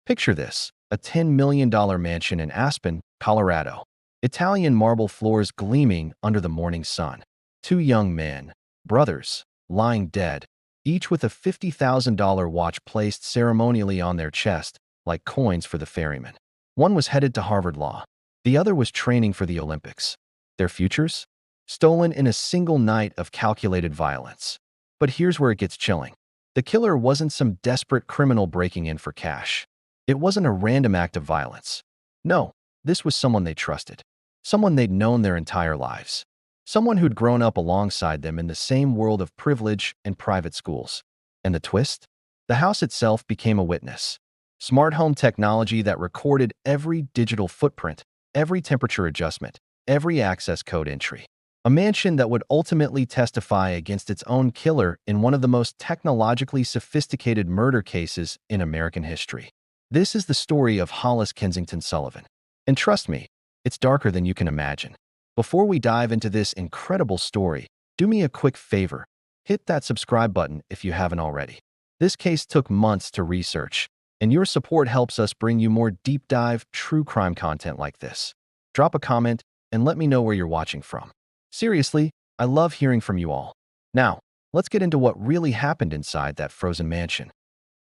Picture this, a $10 million mansion in Aspen, Colorado. Italian marble floors gleaming under the morning sun. Two young men, brothers, lying dead, each with a $50,000 watch placed ceremonially on their chest, like coins for the ferryman. One was headed to Harvard Law. The other was training for the Olympics. Their futures? Stolen in a single night of calculated violence. But here's where it gets chilling. The killer wasn't some desperate criminal breaking in for cash. It wasn't a random act of violence. No, this was someone they trusted. Someone they'd known their entire lives. Someone who'd grown up alongside them in the same world of privilege and private schools. And the twist? The house itself became a witness. Smart home technology that recorded every digital footprint, every temperature adjustment, every access code entry. A mansion that would ultimately testify against its own killer in one of the most technologically sophisticated murder cases in American history. This is the story of Hollis Kensington Sullivan. And trust me, it's darker than you can imagine. Before we dive into this incredible story, do me a quick favor. Hit that subscribe button if you haven't already. This case took months to research, and your support helps us bring you more deep dive, true crime content like this. Drop a comment and let me know where you're watching from. Seriously, I love hearing from you all. Now, let's get into what really happened inside that frozen mansion.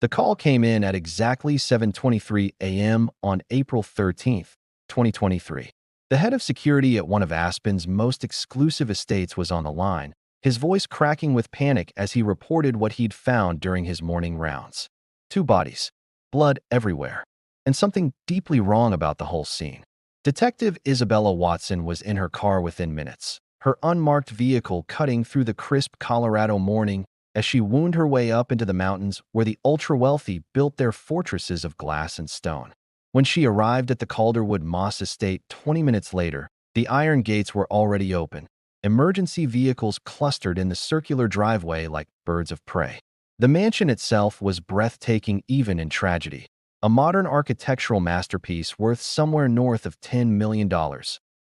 The call came in at exactly 7:23 a.m. on April 13th, 2023. The head of security at one of Aspen's most exclusive estates was on the line, his voice cracking with panic as he reported what he'd found during his morning rounds. Two bodies, blood everywhere, and something deeply wrong about the whole scene. Detective Isabella Watson was in her car within minutes, her unmarked vehicle cutting through the crisp Colorado morning as she wound her way up into the mountains where the ultra-wealthy built their fortresses of glass and stone. When she arrived at the Calderwood Moss estate 20 minutes later, the iron gates were already open. Emergency vehicles clustered in the circular driveway like birds of prey. The mansion itself was breathtaking even in tragedy. A modern architectural masterpiece worth somewhere north of $10 million.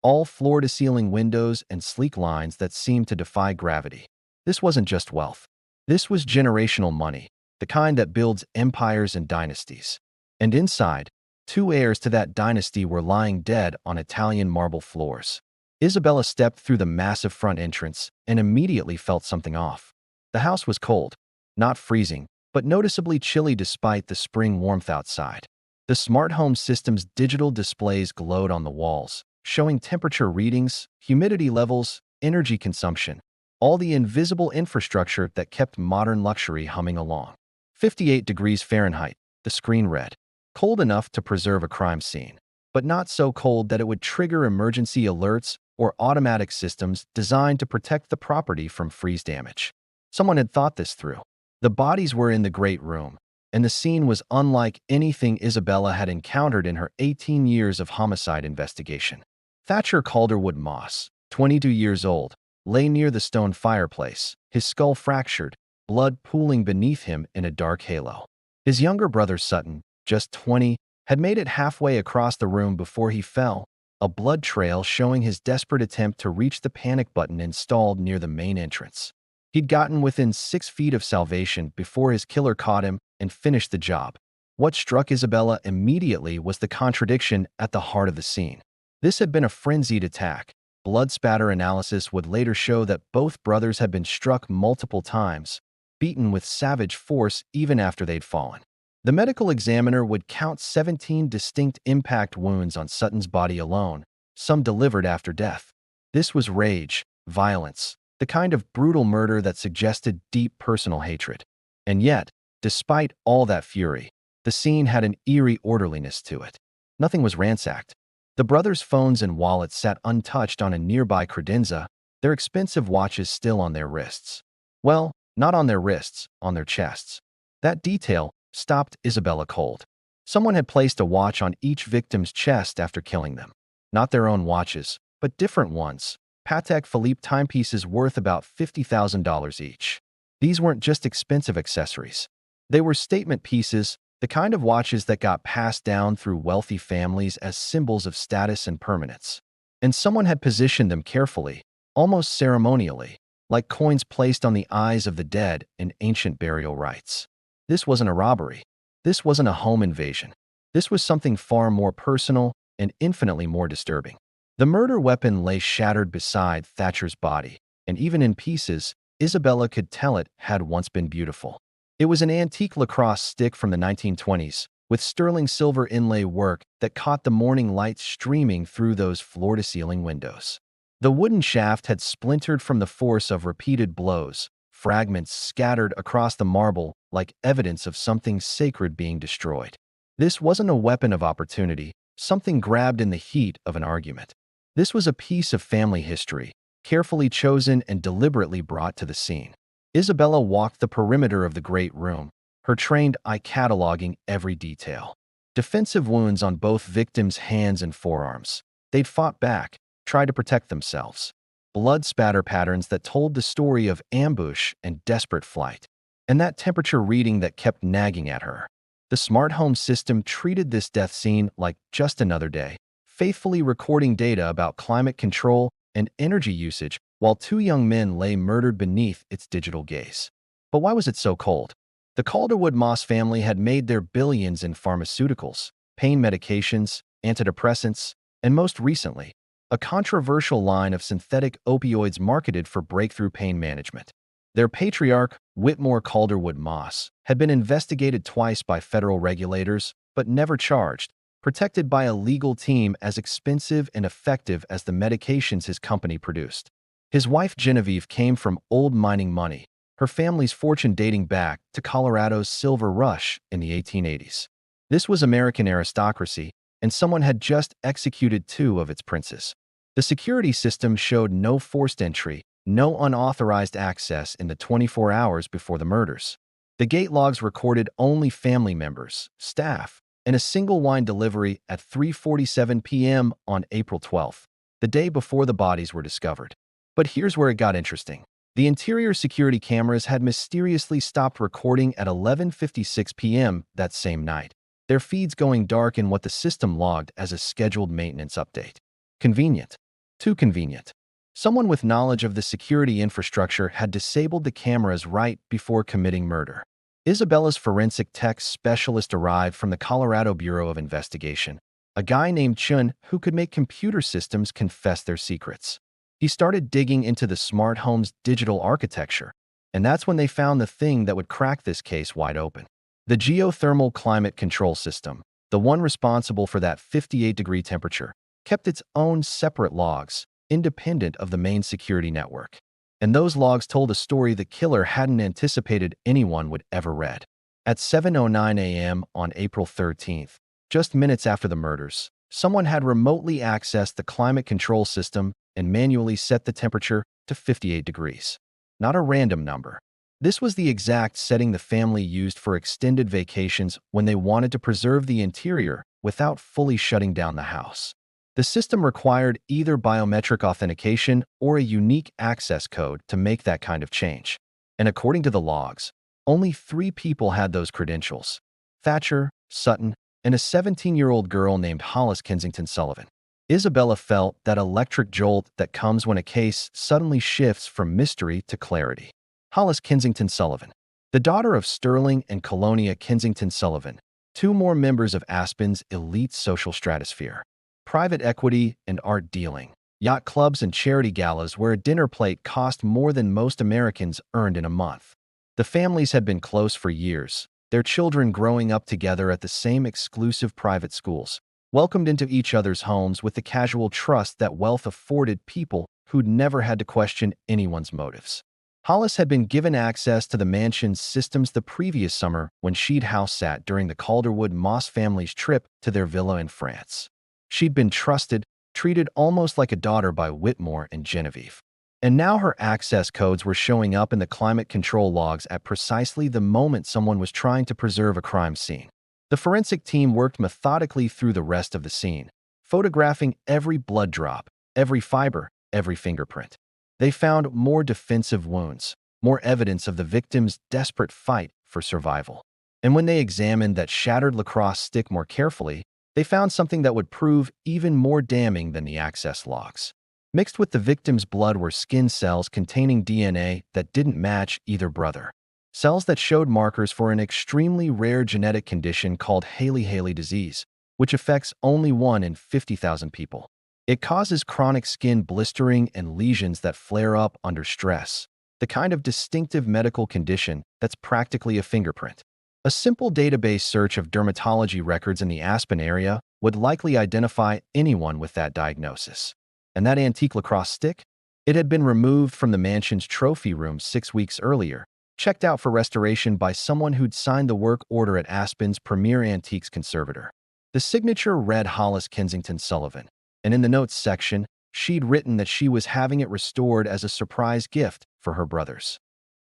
All floor-to-ceiling windows and sleek lines that seemed to defy gravity. This wasn't just wealth. This was generational money, the kind that builds empires and dynasties. And inside, two heirs to that dynasty were lying dead on Italian marble floors. Isabella stepped through the massive front entrance and immediately felt something off. The house was cold, not freezing, but noticeably chilly despite the spring warmth outside. The smart home system's digital displays glowed on the walls, showing temperature readings, humidity levels, energy consumption, all the invisible infrastructure that kept modern luxury humming along. 58 degrees Fahrenheit, the screen read. Cold enough to preserve a crime scene, but not so cold that it would trigger emergency alerts or automatic systems designed to protect the property from freeze damage. Someone had thought this through. The bodies were in the great room, and the scene was unlike anything Isabella had encountered in her 18 years of homicide investigation. Thatcher Calderwood Moss, 22 years old, lay near the stone fireplace, his skull fractured, blood pooling beneath him in a dark halo. His younger brother Sutton, just 20, had made it halfway across the room before he fell, a blood trail showing his desperate attempt to reach the panic button installed near the main entrance. He'd gotten within 6 feet of salvation before his killer caught him and finished the job. What struck Isabella immediately was the contradiction at the heart of the scene. This had been a frenzied attack. Blood spatter analysis would later show that both brothers had been struck multiple times, beaten with savage force even after they'd fallen. The medical examiner would count 17 distinct impact wounds on Sutton's body alone, some delivered after death. This was rage, violence, the kind of brutal murder that suggested deep personal hatred. And yet, despite all that fury, the scene had an eerie orderliness to it. Nothing was ransacked. The brothers' phones and wallets sat untouched on a nearby credenza, their expensive watches still on their wrists. Well, not on their wrists, on their chests. That detail stopped Isabella cold. Someone had placed a watch on each victim's chest after killing them. Not their own watches, but different ones. Patek Philippe timepieces worth about $50,000 each. These weren't just expensive accessories. They were statement pieces, the kind of watches that got passed down through wealthy families as symbols of status and permanence. And someone had positioned them carefully, almost ceremonially, like coins placed on the eyes of the dead in ancient burial rites. This wasn't a robbery. This wasn't a home invasion. This was something far more personal and infinitely more disturbing. The murder weapon lay shattered beside Thatcher's body, and even in pieces, Isabella could tell it had once been beautiful. It was an antique lacrosse stick from the 1920s, with sterling silver inlay work that caught the morning light streaming through those floor-to-ceiling windows. The wooden shaft had splintered from the force of repeated blows, fragments scattered across the marble like evidence of something sacred being destroyed. This wasn't a weapon of opportunity, something grabbed in the heat of an argument. This was a piece of family history, carefully chosen and deliberately brought to the scene. Isabella walked the perimeter of the great room, her trained eye cataloging every detail. Defensive wounds on both victims' hands and forearms. They'd fought back, tried to protect themselves. Blood spatter patterns that told the story of ambush and desperate flight. And that temperature reading that kept nagging at her. The smart home system treated this death scene like just another day, faithfully recording data about climate control and energy usage while two young men lay murdered beneath its digital gaze. But why was it so cold? The Calderwood Moss family had made their billions in pharmaceuticals, pain medications, antidepressants, and most recently, a controversial line of synthetic opioids marketed for breakthrough pain management. Their patriarch, Whitmore Calderwood Moss, had been investigated twice by federal regulators, but never charged, protected by a legal team as expensive and effective as the medications his company produced. His wife Genevieve came from old mining money, her family's fortune dating back to Colorado's silver rush in the 1880s. This was American aristocracy, and someone had just executed two of its princes. The security system showed no forced entry, no unauthorized access in the 24 hours before the murders. The gate logs recorded only family members, staff, and a single wine delivery at 3:47 p.m. on April 12th, the day before the bodies were discovered. But here's where it got interesting. The interior security cameras had mysteriously stopped recording at 11:56 p.m. that same night, their feeds going dark in what the system logged as a scheduled maintenance update. Convenient. Too convenient. Someone with knowledge of the security infrastructure had disabled the cameras right before committing murder. Isabella's forensic tech specialist arrived from the Colorado Bureau of Investigation, a guy named Chun who could make computer systems confess their secrets. He started digging into the smart home's digital architecture, and that's when they found the thing that would crack this case wide open. The geothermal climate control system, the one responsible for that 58-degree temperature, kept its own separate logs, independent of the main security network. And those logs told a story the killer hadn't anticipated anyone would ever read. At 7:09 a.m. on April 13th, just minutes after the murders, someone had remotely accessed the climate control system and manually set the temperature to 58 degrees. Not a random number. This was the exact setting the family used for extended vacations when they wanted to preserve the interior without fully shutting down the house. The system required either biometric authentication or a unique access code to make that kind of change. And according to the logs, only 3 people had those credentials: Thatcher, Sutton, and a 17-year-old girl named Hollis Kensington Sullivan. Isabella felt that electric jolt that comes when a case suddenly shifts from mystery to clarity. Hollis Kensington Sullivan, the daughter of Sterling and Colonia Kensington Sullivan, 2 more members of Aspen's elite social stratosphere. Private equity and art dealing, yacht clubs and charity galas where a dinner plate cost more than most Americans earned in a month. The families had been close for years, their children growing up together at the same exclusive private schools, welcomed into each other's homes with the casual trust that wealth afforded people who'd never had to question anyone's motives. Hollis had been given access to the mansion's systems the previous summer when she'd house-sat during the Calderwood Moss family's trip to their villa in France. She'd been trusted, treated almost like a daughter by Whitmore and Genevieve. And now her access codes were showing up in the climate control logs at precisely the moment someone was trying to preserve a crime scene. The forensic team worked methodically through the rest of the scene, photographing every blood drop, every fiber, every fingerprint. They found more defensive wounds, more evidence of the victim's desperate fight for survival. And when they examined that shattered lacrosse stick more carefully, they found something that would prove even more damning than the access logs. Mixed with the victim's blood were skin cells containing DNA that didn't match either brother. cells that showed markers for an extremely rare genetic condition called Haley-Haley disease, which affects only 1 in 50,000 people. It causes chronic skin blistering and lesions that flare up under stress, the kind of distinctive medical condition that's practically a fingerprint. A simple database search of dermatology records in the Aspen area would likely identify anyone with that diagnosis. And that antique lacrosse stick? It had been removed from the mansion's trophy room 6 weeks earlier, checked out for restoration by someone who'd signed the work order at Aspen's premier antiques conservator. The signature read Hollis Kensington Sullivan, and in the notes section, she'd written that she was having it restored as a surprise gift for her brothers.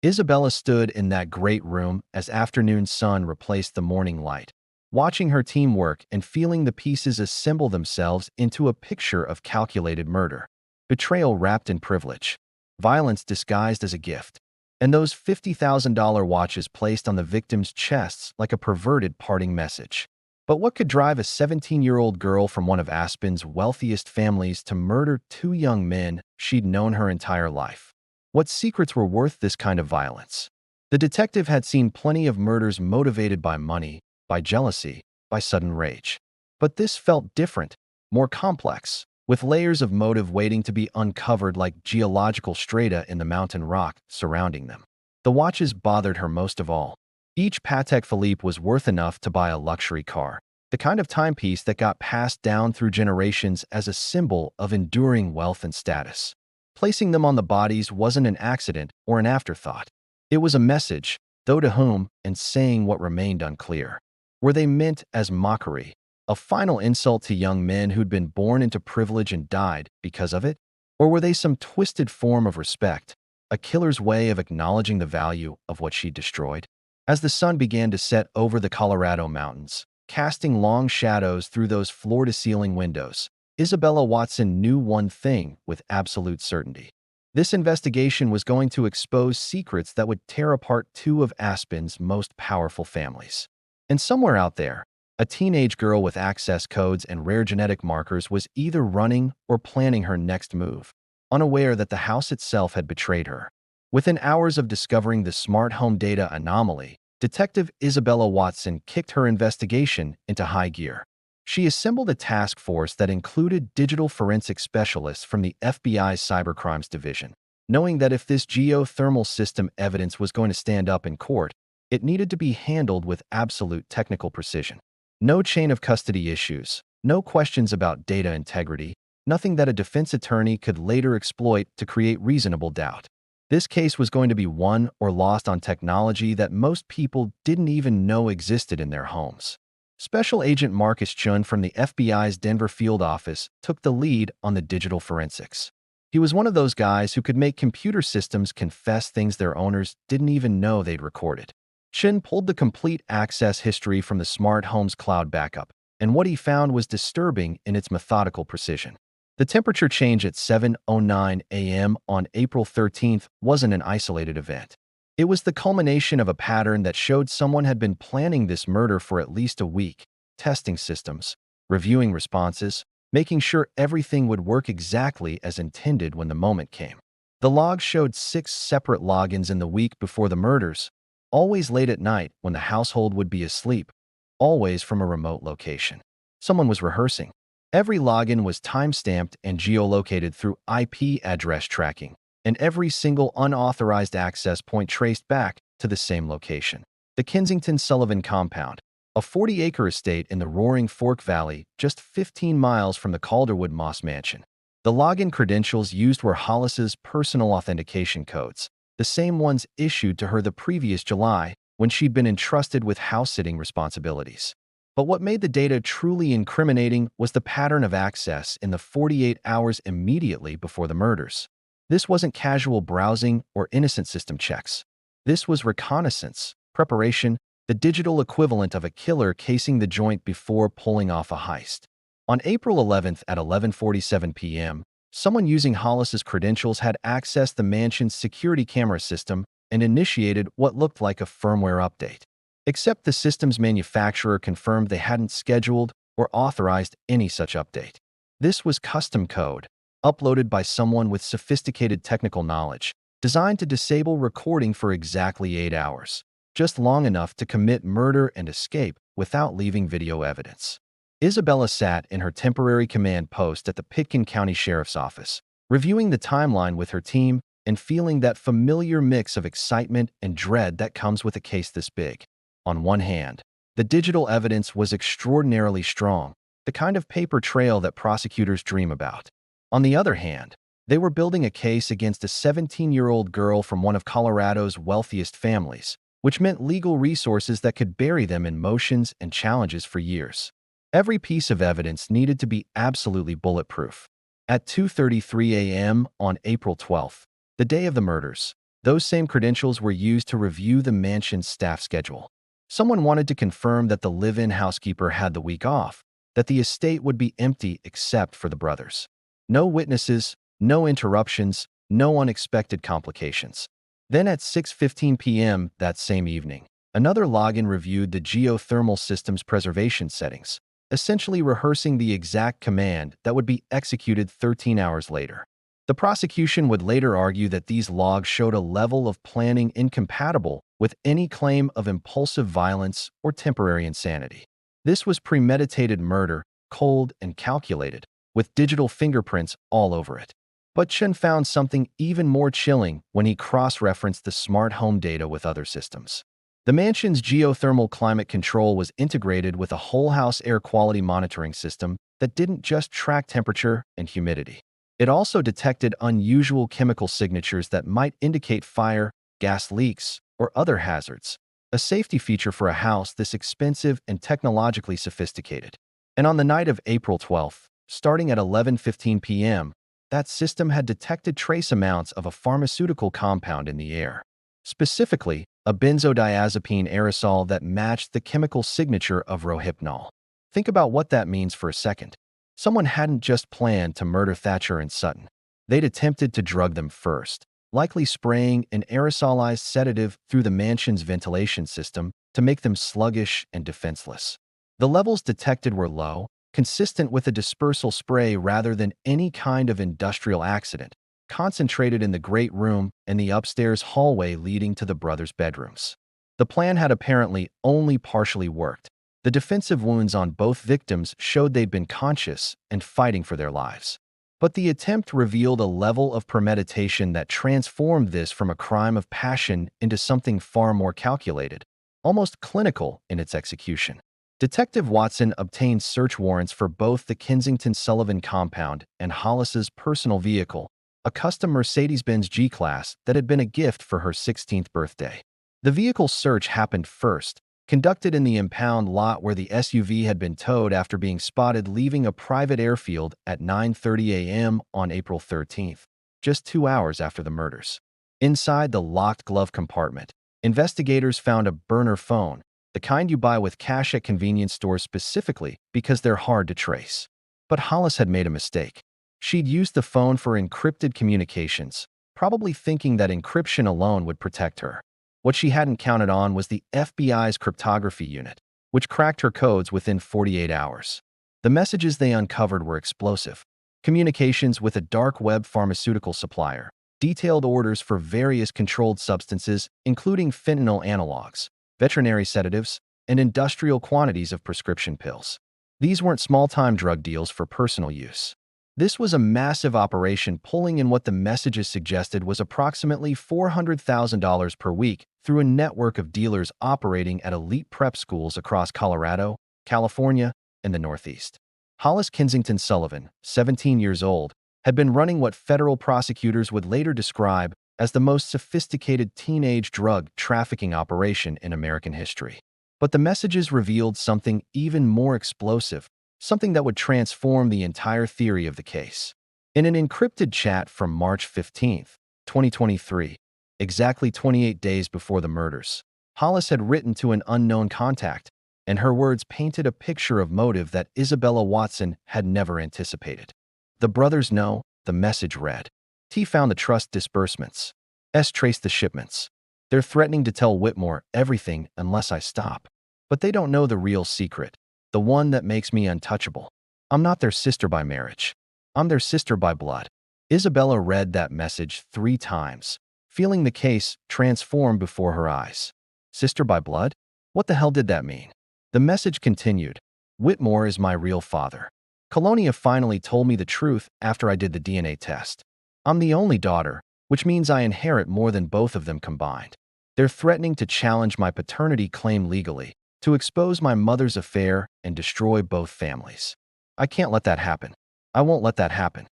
Isabella stood in that great room as afternoon sun replaced the morning light, watching her team work and feeling the pieces assemble themselves into a picture of calculated murder, betrayal wrapped in privilege, violence disguised as a gift, and those $50,000 watches placed on the victims' chests like a perverted parting message. But what could drive a 17-year-old girl from one of Aspen's wealthiest families to murder 2 young men she'd known her entire life? What secrets were worth this kind of violence? The detective had seen plenty of murders motivated by money, by jealousy, by sudden rage. But this felt different, more complex, with layers of motive waiting to be uncovered like geological strata in the mountain rock surrounding them. The watches bothered her most of all. Each Patek Philippe was worth enough to buy a luxury car, the kind of timepiece that got passed down through generations as a symbol of enduring wealth and status. Placing them on the bodies wasn't an accident or an afterthought. It was a message, though to whom, and saying what remained unclear. Were they meant as mockery, a final insult to young men who'd been born into privilege and died because of it? Or were they some twisted form of respect, a killer's way of acknowledging the value of what she'd destroyed? As the sun began to set over the Colorado mountains, casting long shadows through those floor-to-ceiling windows, Isabella Watson knew one thing with absolute certainty. This investigation was going to expose secrets that would tear apart 2 of Aspen's most powerful families. And somewhere out there, a teenage girl with access codes and rare genetic markers was either running or planning her next move, unaware that the house itself had betrayed her. Within hours of discovering the smart home data anomaly, Detective Isabella Watson kicked her investigation into high gear. She assembled a task force that included digital forensic specialists from the FBI's Cybercrimes Division, knowing that if this geothermal system evidence was going to stand up in court, it needed to be handled with absolute technical precision. No chain of custody issues, no questions about data integrity, nothing that a defense attorney could later exploit to create reasonable doubt. This case was going to be won or lost on technology that most people didn't even know existed in their homes. Special Agent Marcus Chun from the FBI's Denver field office took the lead on the digital forensics. He was one of those guys who could make computer systems confess things their owners didn't even know they'd recorded. Chun pulled the complete access history from the smart home's cloud backup, and what he found was disturbing in its methodical precision. The temperature change at 7:09 a.m. on April 13th wasn't an isolated event. It was the culmination of a pattern that showed someone had been planning this murder for at least a week, testing systems, reviewing responses, making sure everything would work exactly as intended when the moment came. The log showed 6 separate logins in the week before the murders, always late at night when the household would be asleep, always from a remote location. Someone was rehearsing. Every login was time-stamped and geolocated through IP address tracking, and every single unauthorized access point traced back to the same location. The Kensington Sullivan compound, a 40-acre estate in the Roaring Fork Valley just 15 miles from the Calderwood Moss Mansion. The login credentials used were Hollis's personal authentication codes, the same ones issued to her the previous July when she'd been entrusted with house-sitting responsibilities. But what made the data truly incriminating was the pattern of access in the 48 hours immediately before the murders. This wasn't casual browsing or innocent system checks. This was reconnaissance, preparation, the digital equivalent of a killer casing the joint before pulling off a heist. On April 11th at 11:47 p.m., someone using Hollis's credentials had accessed the mansion's security camera system and initiated what looked like a firmware update. Except the system's manufacturer confirmed they hadn't scheduled or authorized any such update. This was custom code, uploaded by someone with sophisticated technical knowledge, designed to disable recording for exactly 8 hours, just long enough to commit murder and escape without leaving video evidence. Isabella sat in her temporary command post at the Pitkin County Sheriff's Office, reviewing the timeline with her team and feeling that familiar mix of excitement and dread that comes with a case this big. On one hand, the digital evidence was extraordinarily strong, the kind of paper trail that prosecutors dream about. On the other hand, they were building a case against a 17-year-old girl from one of Colorado's wealthiest families, which meant legal resources that could bury them in motions and challenges for years. Every piece of evidence needed to be absolutely bulletproof. At 2:33 a.m. on April 12th, the day of the murders, those same credentials were used to review the mansion's staff schedule. Someone wanted to confirm that the live-in housekeeper had the week off, that the estate would be empty except for the brothers. No witnesses, no interruptions, no unexpected complications. Then at 6:15 p.m. that same evening, another login reviewed the geothermal system's preservation settings, essentially rehearsing the exact command that would be executed 13 hours later. The prosecution would later argue that these logs showed a level of planning incompatible with any claim of impulsive violence or temporary insanity. This was premeditated murder, cold and calculated, with digital fingerprints all over it. But Chen found something even more chilling when he cross-referenced the smart home data with other systems. The mansion's geothermal climate control was integrated with a whole-house air quality monitoring system that didn't just track temperature and humidity. It also detected unusual chemical signatures that might indicate fire, gas leaks, or other hazards, a safety feature for a house this expensive and technologically sophisticated. And on the night of April 12th, starting at 11:15 p.m., that system had detected trace amounts of a pharmaceutical compound in the air. Specifically, a benzodiazepine aerosol that matched the chemical signature of Rohypnol. Think about what that means for a second. Someone hadn't just planned to murder Thatcher and Sutton. They'd attempted to drug them first, likely spraying an aerosolized sedative through the mansion's ventilation system to make them sluggish and defenseless. The levels detected were low, consistent with a dispersal spray rather than any kind of industrial accident, concentrated in the great room and the upstairs hallway leading to the brothers' bedrooms. The plan had apparently only partially worked. The defensive wounds on both victims showed they'd been conscious and fighting for their lives. But the attempt revealed a level of premeditation that transformed this from a crime of passion into something far more calculated, almost clinical in its execution. Detective Watson obtained search warrants for both the Kensington Sullivan compound and Hollis's personal vehicle, a custom Mercedes-Benz G-Class that had been a gift for her 16th birthday. The vehicle search happened first, conducted in the impound lot where the SUV had been towed after being spotted leaving a private airfield at 9:30 a.m. on April 13th, just 2 hours after the murders. Inside the locked glove compartment, investigators found a burner phone, the kind you buy with cash at convenience stores specifically because they're hard to trace. But Hollis had made a mistake. She'd used the phone for encrypted communications, probably thinking that encryption alone would protect her. What she hadn't counted on was the FBI's cryptography unit, which cracked her codes within 48 hours. The messages they uncovered were explosive. Communications with a dark web pharmaceutical supplier, detailed orders for various controlled substances, including fentanyl analogs, veterinary sedatives, and industrial quantities of prescription pills. These weren't small-time drug deals for personal use. This was a massive operation pulling in what the messages suggested was approximately $400,000 per week through a network of dealers operating at elite prep schools across Colorado, California, and the Northeast. Hollis Kensington Sullivan, 17 years old, had been running what federal prosecutors would later describe as the most sophisticated teenage drug trafficking operation in American history. But the messages revealed something even more explosive, something that would transform the entire theory of the case. In an encrypted chat from March 15, 2023, exactly 28 days before the murders, Hollis had written to an unknown contact, and her words painted a picture of motive that Isabella Watson had never anticipated. The brothers know, the message read. T found the trust disbursements. S traced the shipments. They're threatening to tell Whitmore everything unless I stop. But they don't know the real secret. The one that makes me untouchable. I'm not their sister by marriage. I'm their sister by blood. Isabella read that message 3 times, feeling the case transform before her eyes. Sister by blood? What the hell did that mean? The message continued. Whitmore is my real father. Colonia finally told me the truth after I did the DNA test. I'm the only daughter, which means I inherit more than both of them combined. They're threatening to challenge my paternity claim legally, to expose my mother's affair and destroy both families. I can't let that happen. I won't let that happen.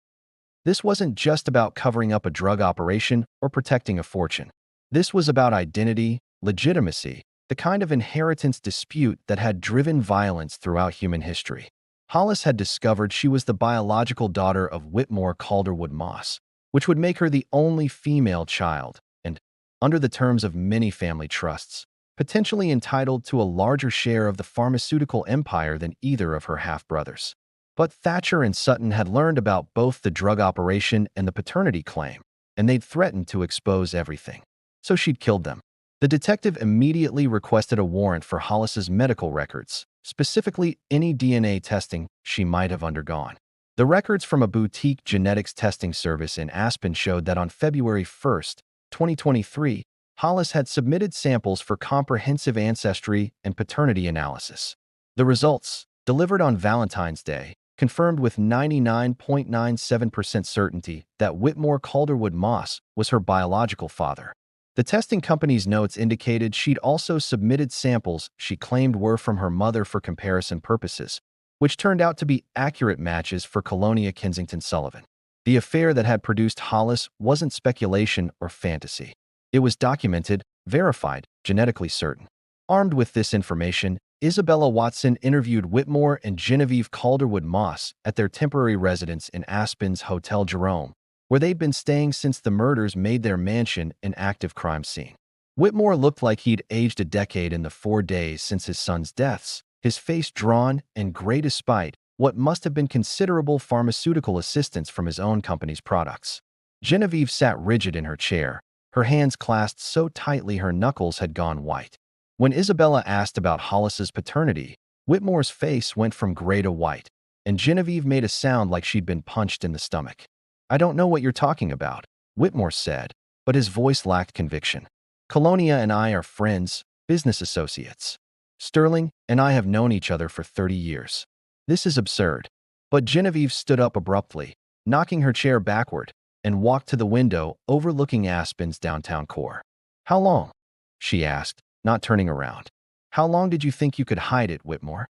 This wasn't just about covering up a drug operation or protecting a fortune. This was about identity, legitimacy, the kind of inheritance dispute that had driven violence throughout human history. Hollis had discovered she was the biological daughter of Whitmore Calderwood Moss, which would make her the only female child and, under the terms of many family trusts, potentially entitled to a larger share of the pharmaceutical empire than either of her half-brothers. But Thatcher and Sutton had learned about both the drug operation and the paternity claim, and they'd threatened to expose everything. So she'd killed them. The detective immediately requested a warrant for Hollis's medical records, specifically any DNA testing she might have undergone. The records from a boutique genetics testing service in Aspen showed that on February 1, 2023, Hollis had submitted samples for comprehensive ancestry and paternity analysis. The results, delivered on Valentine's Day, confirmed with 99.97% certainty that Whitmore Calderwood Moss was her biological father. The testing company's notes indicated she'd also submitted samples she claimed were from her mother for comparison purposes, which turned out to be accurate matches for Hollis Kensington Sullivan. The affair that had produced Hollis wasn't speculation or fantasy. It was documented, verified, genetically certain. Armed with this information, Isabella Watson interviewed Whitmore and Genevieve Calderwood Moss at their temporary residence in Aspen's Hotel Jerome, where they'd been staying since the murders made their mansion an active crime scene. Whitmore looked like he'd aged a decade in the 4 days since his son's deaths, his face drawn and gray despite what must have been considerable pharmaceutical assistance from his own company's products. Genevieve sat rigid in her chair, her hands clasped so tightly her knuckles had gone white. When Isabella asked about Hollis's paternity, Whitmore's face went from gray to white, and Genevieve made a sound like she'd been punched in the stomach. I don't know what you're talking about, Whitmore said, but his voice lacked conviction. Colonia and I are friends, business associates. Sterling and I have known each other for 30 years. This is absurd. But Genevieve stood up abruptly, knocking her chair backward, and walked to the window overlooking Aspen's downtown core. How long? She asked, not turning around. How long did you think you could hide it, Whitmore?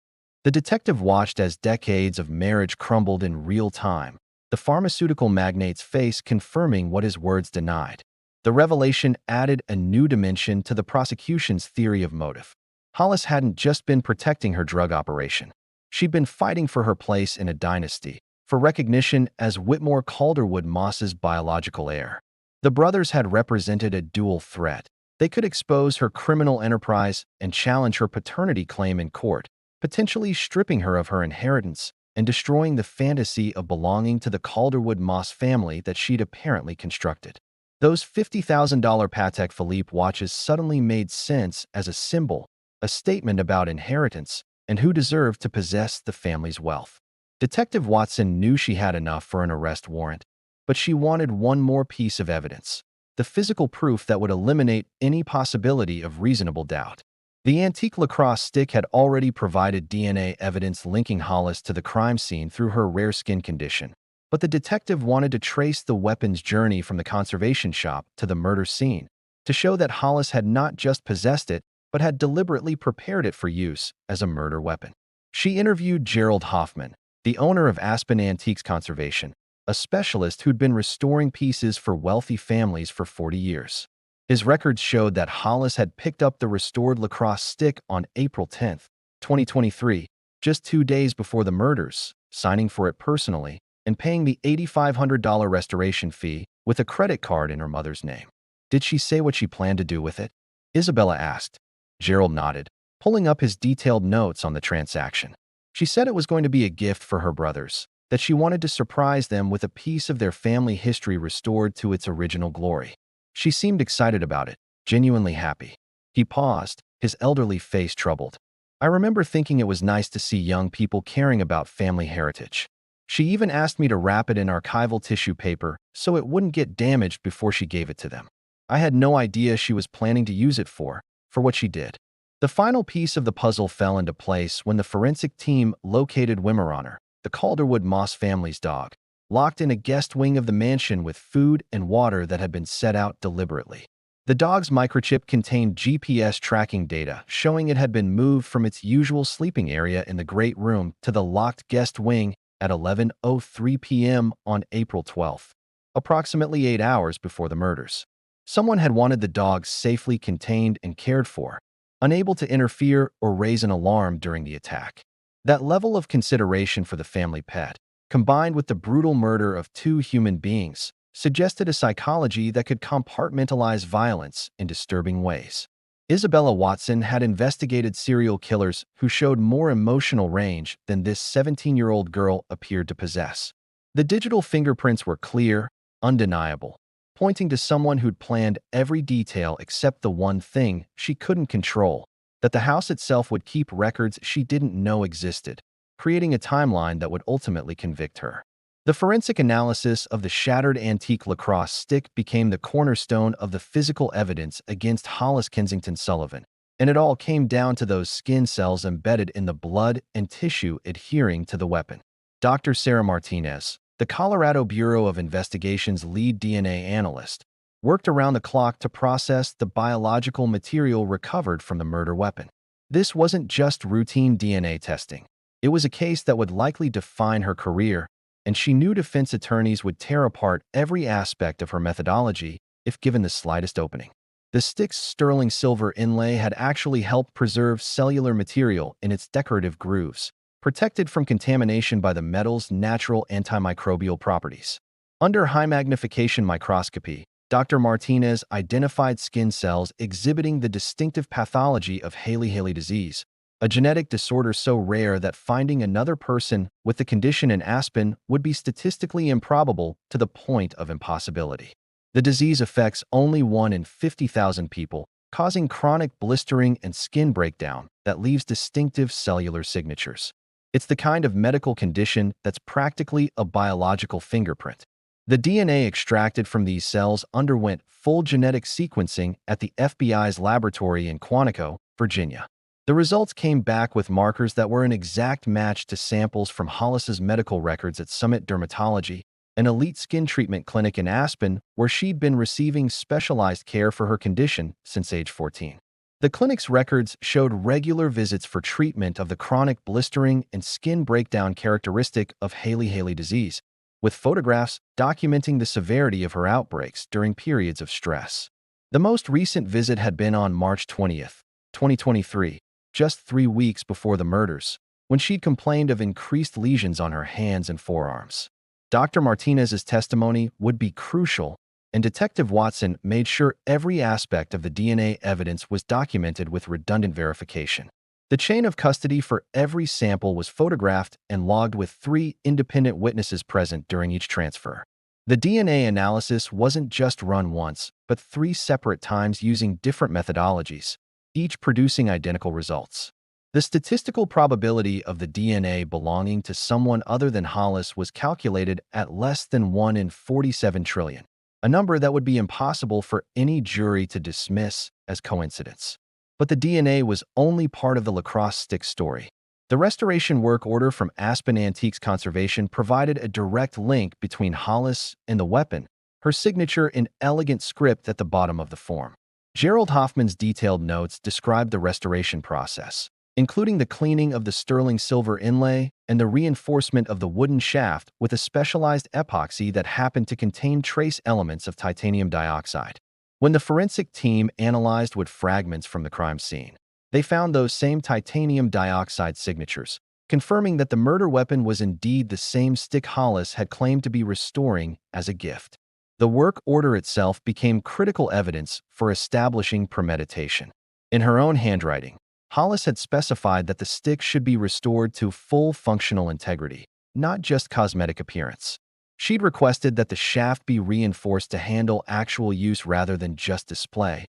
The detective watched as decades of marriage crumbled in real time, the pharmaceutical magnate's face confirming what his words denied. The revelation added a new dimension to the prosecution's theory of motive. Hollis hadn't just been protecting her drug operation. She'd been fighting for her place in a dynasty, for recognition as Whitmore Calderwood Moss's biological heir. The brothers had represented a dual threat. They could expose her criminal enterprise and challenge her paternity claim in court, potentially stripping her of her inheritance and destroying the fantasy of belonging to the Calderwood Moss family that she'd apparently constructed. Those $50,000 Patek Philippe watches suddenly made sense as a symbol, a statement about inheritance and who deserved to possess the family's wealth. Detective Watson knew she had enough for an arrest warrant, but she wanted one more piece of evidence, the physical proof that would eliminate any possibility of reasonable doubt. The antique lacrosse stick had already provided DNA evidence linking Hollis to the crime scene through her rare skin condition, but the detective wanted to trace the weapon's journey from the conservation shop to the murder scene, to show that Hollis had not just possessed it, but had deliberately prepared it for use as a murder weapon. She interviewed Gerald Hoffman, the owner of Aspen Antiques Conservation, a specialist who'd been restoring pieces for wealthy families for 40 years. His records showed that Hollis had picked up the restored lacrosse stick on April 10, 2023, just 2 days before the murders, signing for it personally and paying the $8,500 restoration fee with a credit card in her mother's name. Did she say what she planned to do with it? Isabella asked. Gerald nodded, pulling up his detailed notes on the transaction. She said it was going to be a gift for her brothers, that she wanted to surprise them with a piece of their family history restored to its original glory. She seemed excited about it, genuinely happy. He paused, his elderly face troubled. I remember thinking it was nice to see young people caring about family heritage. She even asked me to wrap it in archival tissue paper so it wouldn't get damaged before she gave it to them. I had no idea she was planning to use it for what she did. The final piece of the puzzle fell into place when the forensic team located Wimaraner, the Calderwood Moss family's dog, locked in a guest wing of the mansion with food and water that had been set out deliberately. The dog's microchip contained GPS tracking data showing it had been moved from its usual sleeping area in the great room to the locked guest wing at 11:03 p.m. on April 12th, approximately 8 hours before the murders. Someone had wanted the dog safely contained and cared for, unable to interfere or raise an alarm during the attack. That level of consideration for the family pet, combined with the brutal murder of two human beings, suggested a psychology that could compartmentalize violence in disturbing ways. Isabella Watson had investigated serial killers who showed more emotional range than this 17-year-old girl appeared to possess. The digital fingerprints were clear, undeniable, pointing to someone who'd planned every detail except the one thing she couldn't control, that the house itself would keep records she didn't know existed, creating a timeline that would ultimately convict her. The forensic analysis of the shattered antique lacrosse stick became the cornerstone of the physical evidence against Hollis Kensington Sullivan, and it all came down to those skin cells embedded in the blood and tissue adhering to the weapon. Dr. Sarah Martinez, the Colorado Bureau of Investigation's lead DNA analyst, worked around the clock to process the biological material recovered from the murder weapon. This wasn't just routine DNA testing. It was a case that would likely define her career, and she knew defense attorneys would tear apart every aspect of her methodology if given the slightest opening. The stick's sterling silver inlay had actually helped preserve cellular material in its decorative grooves, protected from contamination by the metal's natural antimicrobial properties. Under high-magnification microscopy, Dr. Martinez identified skin cells exhibiting the distinctive pathology of Hailey-Hailey disease, a genetic disorder so rare that finding another person with the condition in Aspen would be statistically improbable to the point of impossibility. The disease affects only 1 in 50,000 people, causing chronic blistering and skin breakdown that leaves distinctive cellular signatures. It's the kind of medical condition that's practically a biological fingerprint. The DNA extracted from these cells underwent full genetic sequencing at the FBI's laboratory in Quantico, Virginia. The results came back with markers that were an exact match to samples from Hollis's medical records at Summit Dermatology, an elite skin treatment clinic in Aspen where she'd been receiving specialized care for her condition since age 14. The clinic's records showed regular visits for treatment of the chronic blistering and skin breakdown characteristic of Hailey-Hailey disease, with photographs documenting the severity of her outbreaks during periods of stress. The most recent visit had been on March 20th, 2023, just 3 weeks before the murders, when she'd complained of increased lesions on her hands and forearms. Dr. Martinez's testimony would be crucial, and Detective Watson made sure every aspect of the DNA evidence was documented with redundant verification. The chain of custody for every sample was photographed and logged with 3 independent witnesses present during each transfer. The DNA analysis wasn't just run once, but 3 separate times using different methodologies, each producing identical results. The statistical probability of the DNA belonging to someone other than Hollis was calculated at less than 1 in 47 trillion, a number that would be impossible for any jury to dismiss as coincidence. But the DNA was only part of the lacrosse stick story. The restoration work order from Aspen Antiques Conservation provided a direct link between Hollis and the weapon, her signature in elegant script at the bottom of the form. Gerald Hoffman's detailed notes describe the restoration process, including the cleaning of the sterling silver inlay and the reinforcement of the wooden shaft with a specialized epoxy that happened to contain trace elements of titanium dioxide. When the forensic team analyzed wood fragments from the crime scene, they found those same titanium dioxide signatures, confirming that the murder weapon was indeed the same stick Hollis had claimed to be restoring as a gift. The work order itself became critical evidence for establishing premeditation. In her own handwriting, Hollis had specified that the stick should be restored to full functional integrity, not just cosmetic appearance. She'd requested that the shaft be reinforced to handle actual use rather than just display,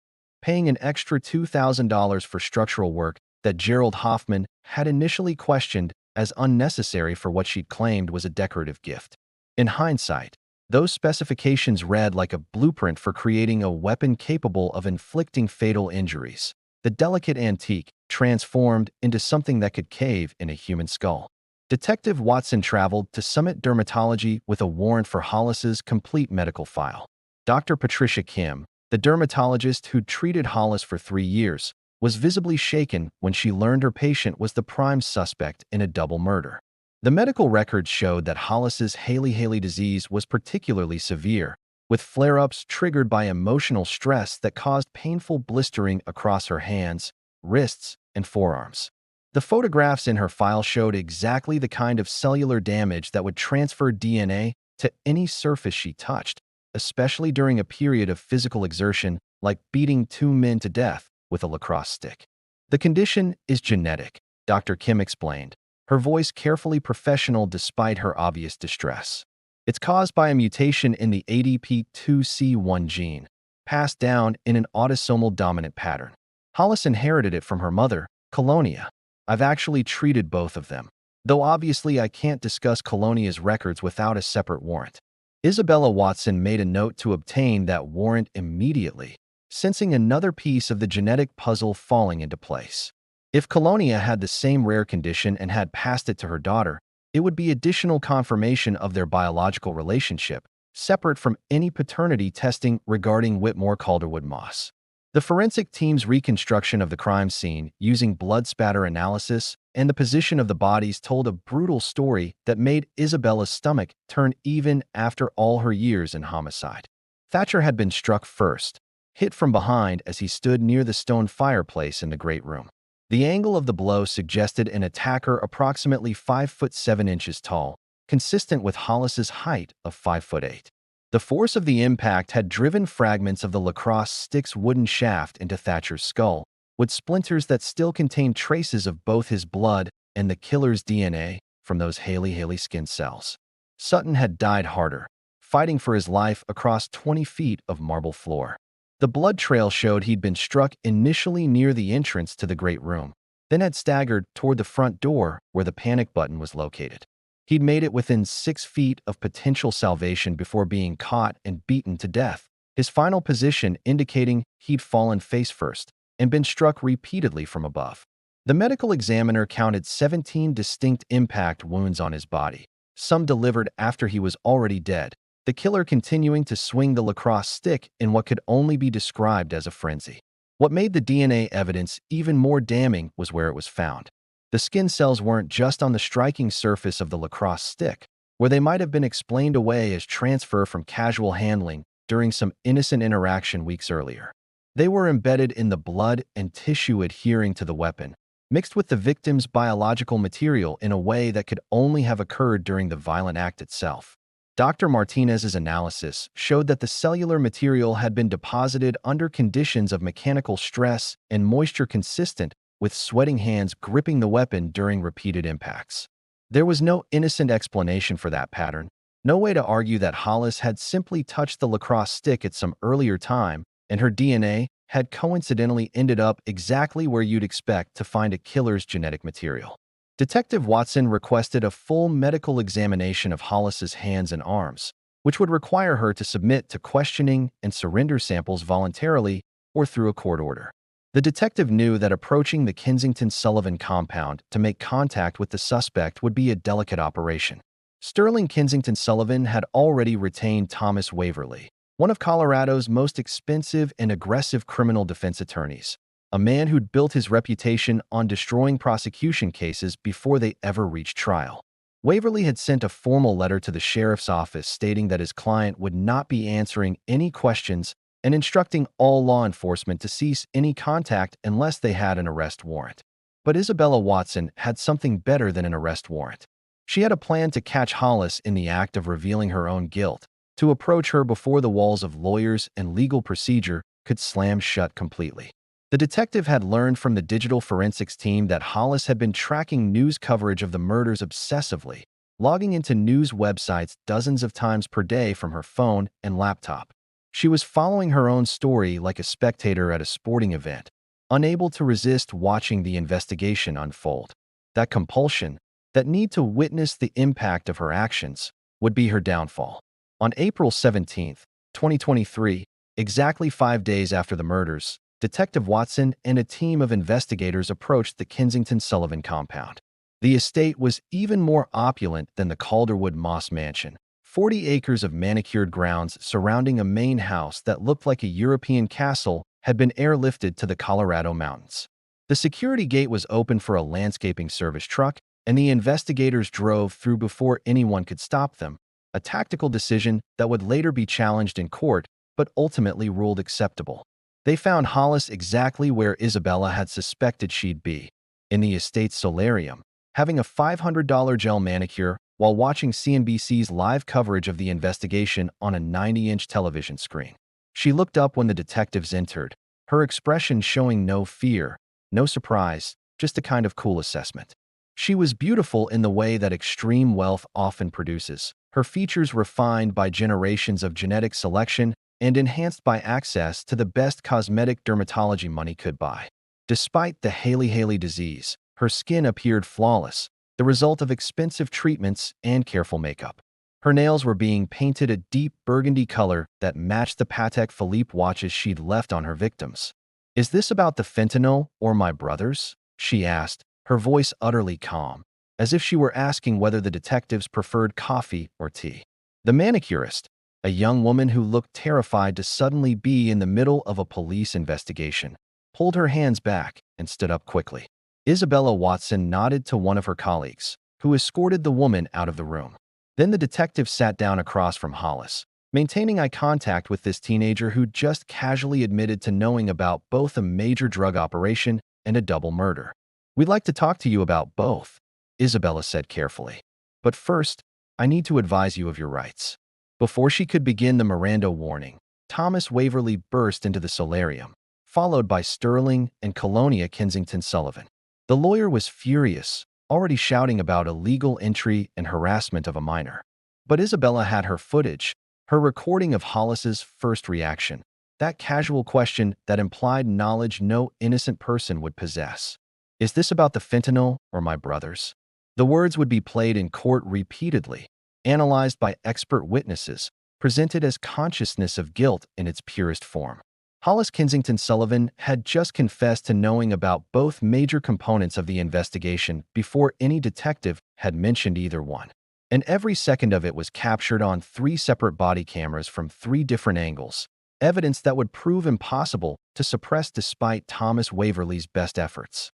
paying an extra $2,000 for structural work that Gerald Hoffman had initially questioned as unnecessary for what she'd claimed was a decorative gift. In hindsight, Those specifications read like a blueprint for creating a weapon capable of inflicting fatal injuries. The delicate antique transformed into something that could cave in a human skull. Detective Watson traveled to Summit Dermatology with a warrant for Hollis's complete medical file. Dr. Patricia Kim, the dermatologist who'd treated Hollis for 3 years, was visibly shaken when she learned her patient was the prime suspect in a double murder. The medical records showed that Hollis's Hailey-Hailey disease was particularly severe, with flare-ups triggered by emotional stress that caused painful blistering across her hands, wrists, and forearms. The photographs in her file showed exactly the kind of cellular damage that would transfer DNA to any surface she touched, especially during a period of physical exertion like beating 2 men to death with a lacrosse stick. The condition is genetic, Dr. Kim explained, her voice carefully professional despite her obvious distress. It's caused by a mutation in the ADP2C1 gene, passed down in an autosomal dominant pattern. Hollis inherited it from her mother, Colonia. I've actually treated both of them, though obviously I can't discuss Colonia's records without a separate warrant. Isabella Watson made a note to obtain that warrant immediately, sensing another piece of the genetic puzzle falling into place. If Colonia had the same rare condition and had passed it to her daughter, it would be additional confirmation of their biological relationship, separate from any paternity testing regarding Whitmore Calderwood Moss. The forensic team's reconstruction of the crime scene using blood spatter analysis and the position of the bodies told a brutal story that made Isabella's stomach turn even after all her years in homicide. Thatcher had been struck first, hit from behind as he stood near the stone fireplace in the great room. The angle of the blow suggested an attacker approximately 5'7" tall, consistent with Hollis's height of 5'8". The force of the impact had driven fragments of the lacrosse stick's wooden shaft into Thatcher's skull, with splinters that still contained traces of both his blood and the killer's DNA from those Hailey-Hailey skin cells. Sutton had died harder, fighting for his life across 20 feet of marble floor. The blood trail showed he'd been struck initially near the entrance to the great room, then had staggered toward the front door where the panic button was located. He'd made it within 6 feet of potential salvation before being caught and beaten to death, his final position indicating he'd fallen face first and been struck repeatedly from above. The medical examiner counted 17 distinct impact wounds on his body, some delivered after he was already dead, the killer continuing to swing the lacrosse stick in what could only be described as a frenzy. What made the DNA evidence even more damning was where it was found. The skin cells weren't just on the striking surface of the lacrosse stick, where they might have been explained away as transfer from casual handling during some innocent interaction weeks earlier. They were embedded in the blood and tissue adhering to the weapon, mixed with the victim's biological material in a way that could only have occurred during the violent act itself. Dr. Martinez's analysis showed that the cellular material had been deposited under conditions of mechanical stress and moisture consistent with sweating hands gripping the weapon during repeated impacts. There was no innocent explanation for that pattern, no way to argue that Hollis had simply touched the lacrosse stick at some earlier time and her DNA had coincidentally ended up exactly where you'd expect to find a killer's genetic material. Detective Watson requested a full medical examination of Hollis's hands and arms, which would require her to submit to questioning and surrender samples voluntarily or through a court order. The detective knew that approaching the Kensington Sullivan compound to make contact with the suspect would be a delicate operation. Sterling Kensington Sullivan had already retained Thomas Waverly, one of Colorado's most expensive and aggressive criminal defense attorneys, a man who'd built his reputation on destroying prosecution cases before they ever reached trial. Waverly had sent a formal letter to the sheriff's office stating that his client would not be answering any questions and instructing all law enforcement to cease any contact unless they had an arrest warrant. But Isabella Watson had something better than an arrest warrant. She had a plan to catch Hollis in the act of revealing her own guilt, to approach her before the walls of lawyers and legal procedure could slam shut completely. The detective had learned from the digital forensics team that Hollis had been tracking news coverage of the murders obsessively, logging into news websites dozens of times per day from her phone and laptop. She was following her own story like a spectator at a sporting event, unable to resist watching the investigation unfold. That compulsion, that need to witness the impact of her actions, would be her downfall. On April 17, 2023, exactly 5 days after the murders, Detective Watson and a team of investigators approached the Kensington Sullivan compound. The estate was even more opulent than the Calderwood Moss mansion. 40 acres of manicured grounds surrounding a main house that looked like a European castle had been airlifted to the Colorado mountains. The security gate was open for a landscaping service truck, and the investigators drove through before anyone could stop them, a tactical decision that would later be challenged in court but ultimately ruled acceptable. They found Hollis exactly where Isabella had suspected she'd be, in the estate's solarium, having a $500 gel manicure while watching CNBC's live coverage of the investigation on a 90-inch television screen. She looked up when the detectives entered, her expression showing no fear, no surprise, just a kind of cool assessment. She was beautiful in the way that extreme wealth often produces, her features refined by generations of genetic selection and enhanced by access to the best cosmetic dermatology money could buy. Despite the Haley disease, her skin appeared flawless, the result of expensive treatments and careful makeup. Her nails were being painted a deep burgundy color that matched the Patek Philippe watches she'd left on her victims. "Is this about the fentanyl or my brothers?" she asked, her voice utterly calm, as if she were asking whether the detectives preferred coffee or tea. The manicurist, a young woman who looked terrified to suddenly be in the middle of a police investigation, pulled her hands back and stood up quickly. Isabella Watson nodded to one of her colleagues, who escorted the woman out of the room. Then the detective sat down across from Hollis, maintaining eye contact with this teenager who just casually admitted to knowing about both a major drug operation and a double murder. "We'd like to talk to you about both," Isabella said carefully. "But first, I need to advise you of your rights." Before she could begin the Miranda warning, Thomas Waverly burst into the solarium, followed by Sterling and Colonia Kensington Sullivan. The lawyer was furious, already shouting about illegal entry and harassment of a minor. But Isabella had her footage, her recording of Hollis's first reaction, that casual question that implied knowledge no innocent person would possess. "Is this about the fentanyl or my brothers?" The words would be played in court repeatedly, analyzed by expert witnesses, presented as consciousness of guilt in its purest form. Hollis Kensington Sullivan had just confessed to knowing about both major components of the investigation before any detective had mentioned either one. And every second of it was captured on 3 separate body cameras from 3 different angles, evidence that would prove impossible to suppress despite Thomas Waverly's best efforts.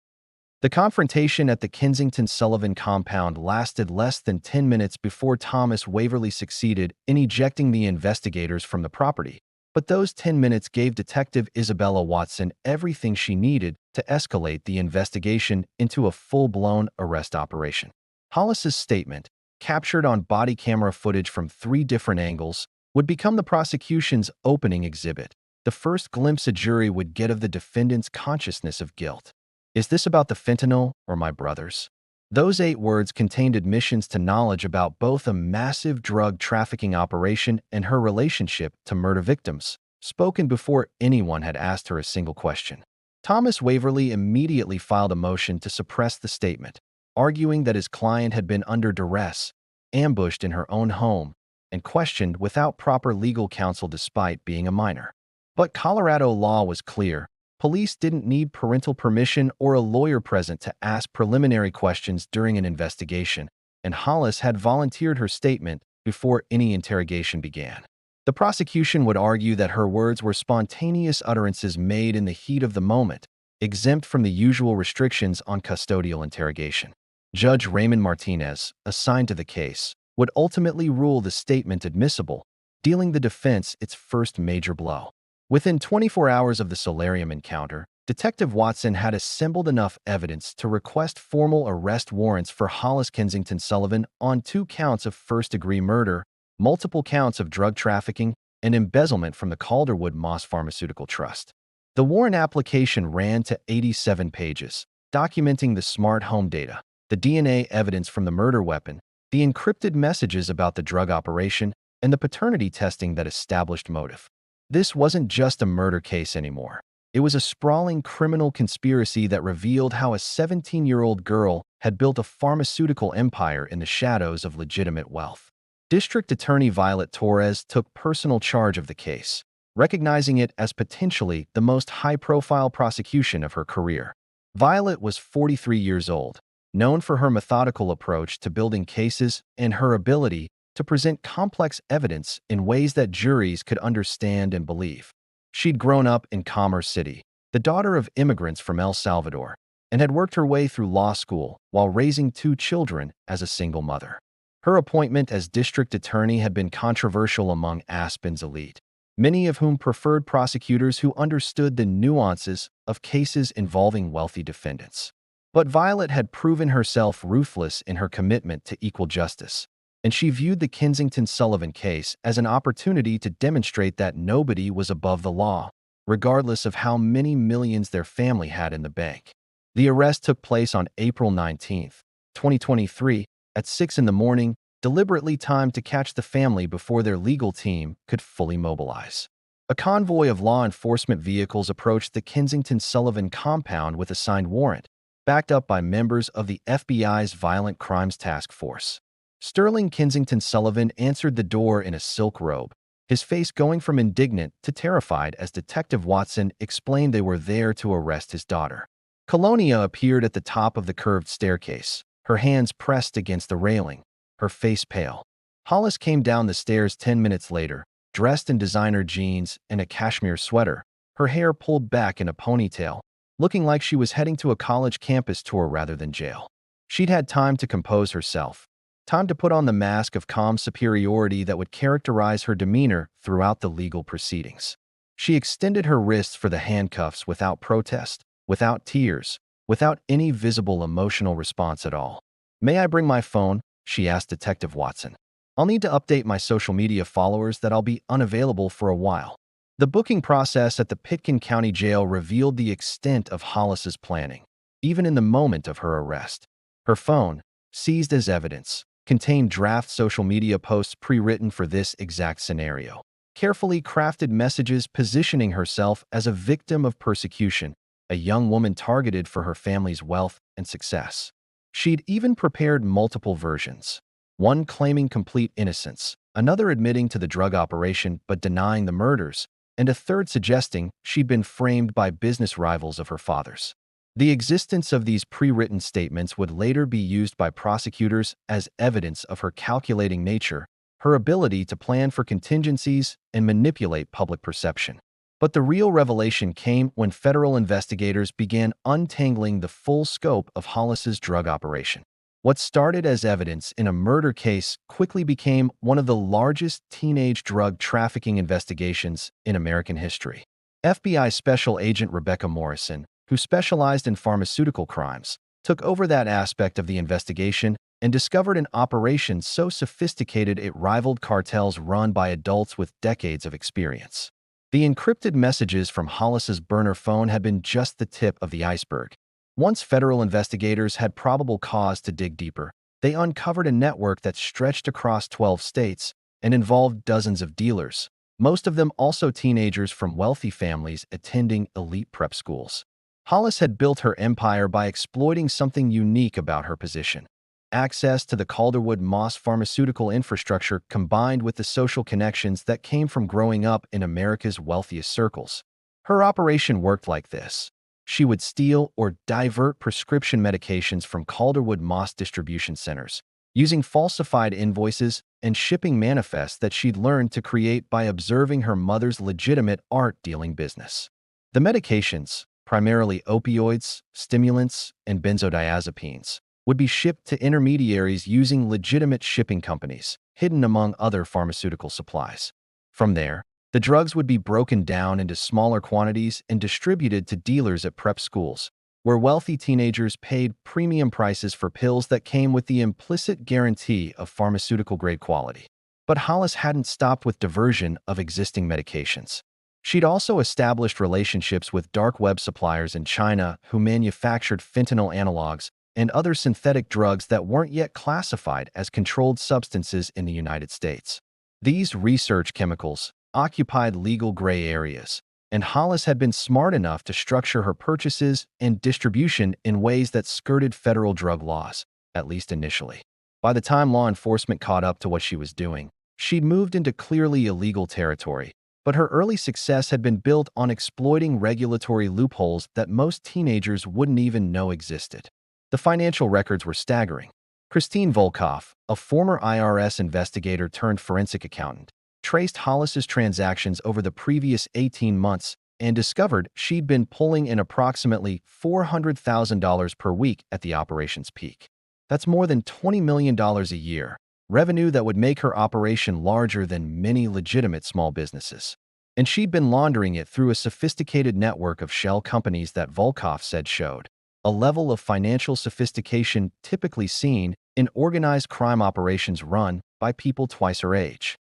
The confrontation at the Kensington Sullivan compound lasted less than 10 minutes before Thomas Waverly succeeded in ejecting the investigators from the property. But those 10 minutes gave Detective Isabella Watson everything she needed to escalate the investigation into a full-blown arrest operation. Hollis's statement, captured on body camera footage from 3 different angles, would become the prosecution's opening exhibit, the first glimpse a jury would get of the defendant's consciousness of guilt. "Is this about the fentanyl or my brothers?" Those 8 words contained admissions to knowledge about both a massive drug trafficking operation and her relationship to murder victims, spoken before anyone had asked her a single question. Thomas Waverly immediately filed a motion to suppress the statement, arguing that his client had been under duress, ambushed in her own home, and questioned without proper legal counsel despite being a minor. But Colorado law was clear. Police didn't need parental permission or a lawyer present to ask preliminary questions during an investigation, and Hollis had volunteered her statement before any interrogation began. The prosecution would argue that her words were spontaneous utterances made in the heat of the moment, exempt from the usual restrictions on custodial interrogation. Judge Raymond Martinez, assigned to the case, would ultimately rule the statement admissible, dealing the defense its first major blow. Within 24 hours of the solarium encounter, Detective Watson had assembled enough evidence to request formal arrest warrants for Hollis Kensington Sullivan on 2 counts of first-degree murder, multiple counts of drug trafficking, and embezzlement from the Calderwood Moss Pharmaceutical Trust. The warrant application ran to 87 pages, documenting the smart home data, the DNA evidence from the murder weapon, the encrypted messages about the drug operation, and the paternity testing that established motive. This wasn't just a murder case anymore. It was a sprawling criminal conspiracy that revealed how a 17-year-old girl had built a pharmaceutical empire in the shadows of legitimate wealth. District Attorney Violet Torres took personal charge of the case, recognizing it as potentially the most high-profile prosecution of her career. Violet was 43 years old, known for her methodical approach to building cases and her ability to present complex evidence in ways that juries could understand and believe. She'd grown up in Commerce City, the daughter of immigrants from El Salvador, and had worked her way through law school while raising 2 children as a single mother. Her appointment as district attorney had been controversial among Aspen's elite, many of whom preferred prosecutors who understood the nuances of cases involving wealthy defendants. But Violet had proven herself ruthless in her commitment to equal justice, and she viewed the Kensington Sullivan case as an opportunity to demonstrate that nobody was above the law, regardless of how many millions their family had in the bank. The arrest took place on April 19, 2023, at 6 in the morning, deliberately timed to catch the family before their legal team could fully mobilize. A convoy of law enforcement vehicles approached the Kensington Sullivan compound with a signed warrant, backed up by members of the FBI's Violent Crimes Task Force. Sterling Kensington Sullivan answered the door in a silk robe, his face going from indignant to terrified as Detective Watson explained they were there to arrest his daughter. Colonia appeared at the top of the curved staircase, her hands pressed against the railing, her face pale. Hollis came down the stairs 10 minutes later, dressed in designer jeans and a cashmere sweater, her hair pulled back in a ponytail, looking like she was heading to a college campus tour rather than jail. She'd had time to compose herself, time to put on the mask of calm superiority that would characterize her demeanor throughout the legal proceedings. She extended her wrists for the handcuffs without protest, without tears, without any visible emotional response at all. "May I bring my phone?" she asked Detective Watson. "I'll need to update my social media followers that I'll be unavailable for a while." The booking process at the Pitkin County Jail revealed the extent of Hollis's planning, even in the moment of her arrest. Her phone, seized as evidence, contained draft social media posts pre-written for this exact scenario. Carefully crafted messages positioning herself as a victim of persecution, a young woman targeted for her family's wealth and success. She'd even prepared multiple versions, one claiming complete innocence, another admitting to the drug operation but denying the murders, and a third suggesting she'd been framed by business rivals of her father's. The existence of these pre-written statements would later be used by prosecutors as evidence of her calculating nature, her ability to plan for contingencies and manipulate public perception. But the real revelation came when federal investigators began untangling the full scope of Hollis's drug operation. What started as evidence in a murder case quickly became one of the largest teenage drug trafficking investigations in American history. FBI Special Agent Rebecca Morrison, who specialized in pharmaceutical crimes, took over that aspect of the investigation and discovered an operation so sophisticated it rivaled cartels run by adults with decades of experience. The encrypted messages from Hollis's burner phone had been just the tip of the iceberg. Once federal investigators had probable cause to dig deeper, they uncovered a network that stretched across 12 states and involved dozens of dealers, most of them also teenagers from wealthy families attending elite prep schools. Hollis had built her empire by exploiting something unique about her position: access to the Calderwood Moss pharmaceutical infrastructure combined with the social connections that came from growing up in America's wealthiest circles. Her operation worked like this. She would steal or divert prescription medications from Calderwood Moss distribution centers, using falsified invoices and shipping manifests that she'd learned to create by observing her mother's legitimate art-dealing business. The medications, primarily opioids, stimulants, and benzodiazepines, would be shipped to intermediaries using legitimate shipping companies, hidden among other pharmaceutical supplies. From there, the drugs would be broken down into smaller quantities and distributed to dealers at prep schools, where wealthy teenagers paid premium prices for pills that came with the implicit guarantee of pharmaceutical-grade quality. But Hollis hadn't stopped with diversion of existing medications. She'd also established relationships with dark web suppliers in China who manufactured fentanyl analogs and other synthetic drugs that weren't yet classified as controlled substances in the United States. These research chemicals occupied legal gray areas, and Hollis had been smart enough to structure her purchases and distribution in ways that skirted federal drug laws, at least initially. By the time law enforcement caught up to what she was doing, she'd moved into clearly illegal territory, but her early success had been built on exploiting regulatory loopholes that most teenagers wouldn't even know existed. The financial records were staggering. Christine Volkoff, a former IRS investigator turned forensic accountant, traced Hollis's transactions over the previous 18 months and discovered she'd been pulling in approximately $400,000 per week at the operation's peak. That's more than $20 million a year, revenue that would make her operation larger than many legitimate small businesses. And she'd been laundering it through a sophisticated network of shell companies that Volkoff said showed a level of financial sophistication typically seen in organized crime operations run by people twice her age.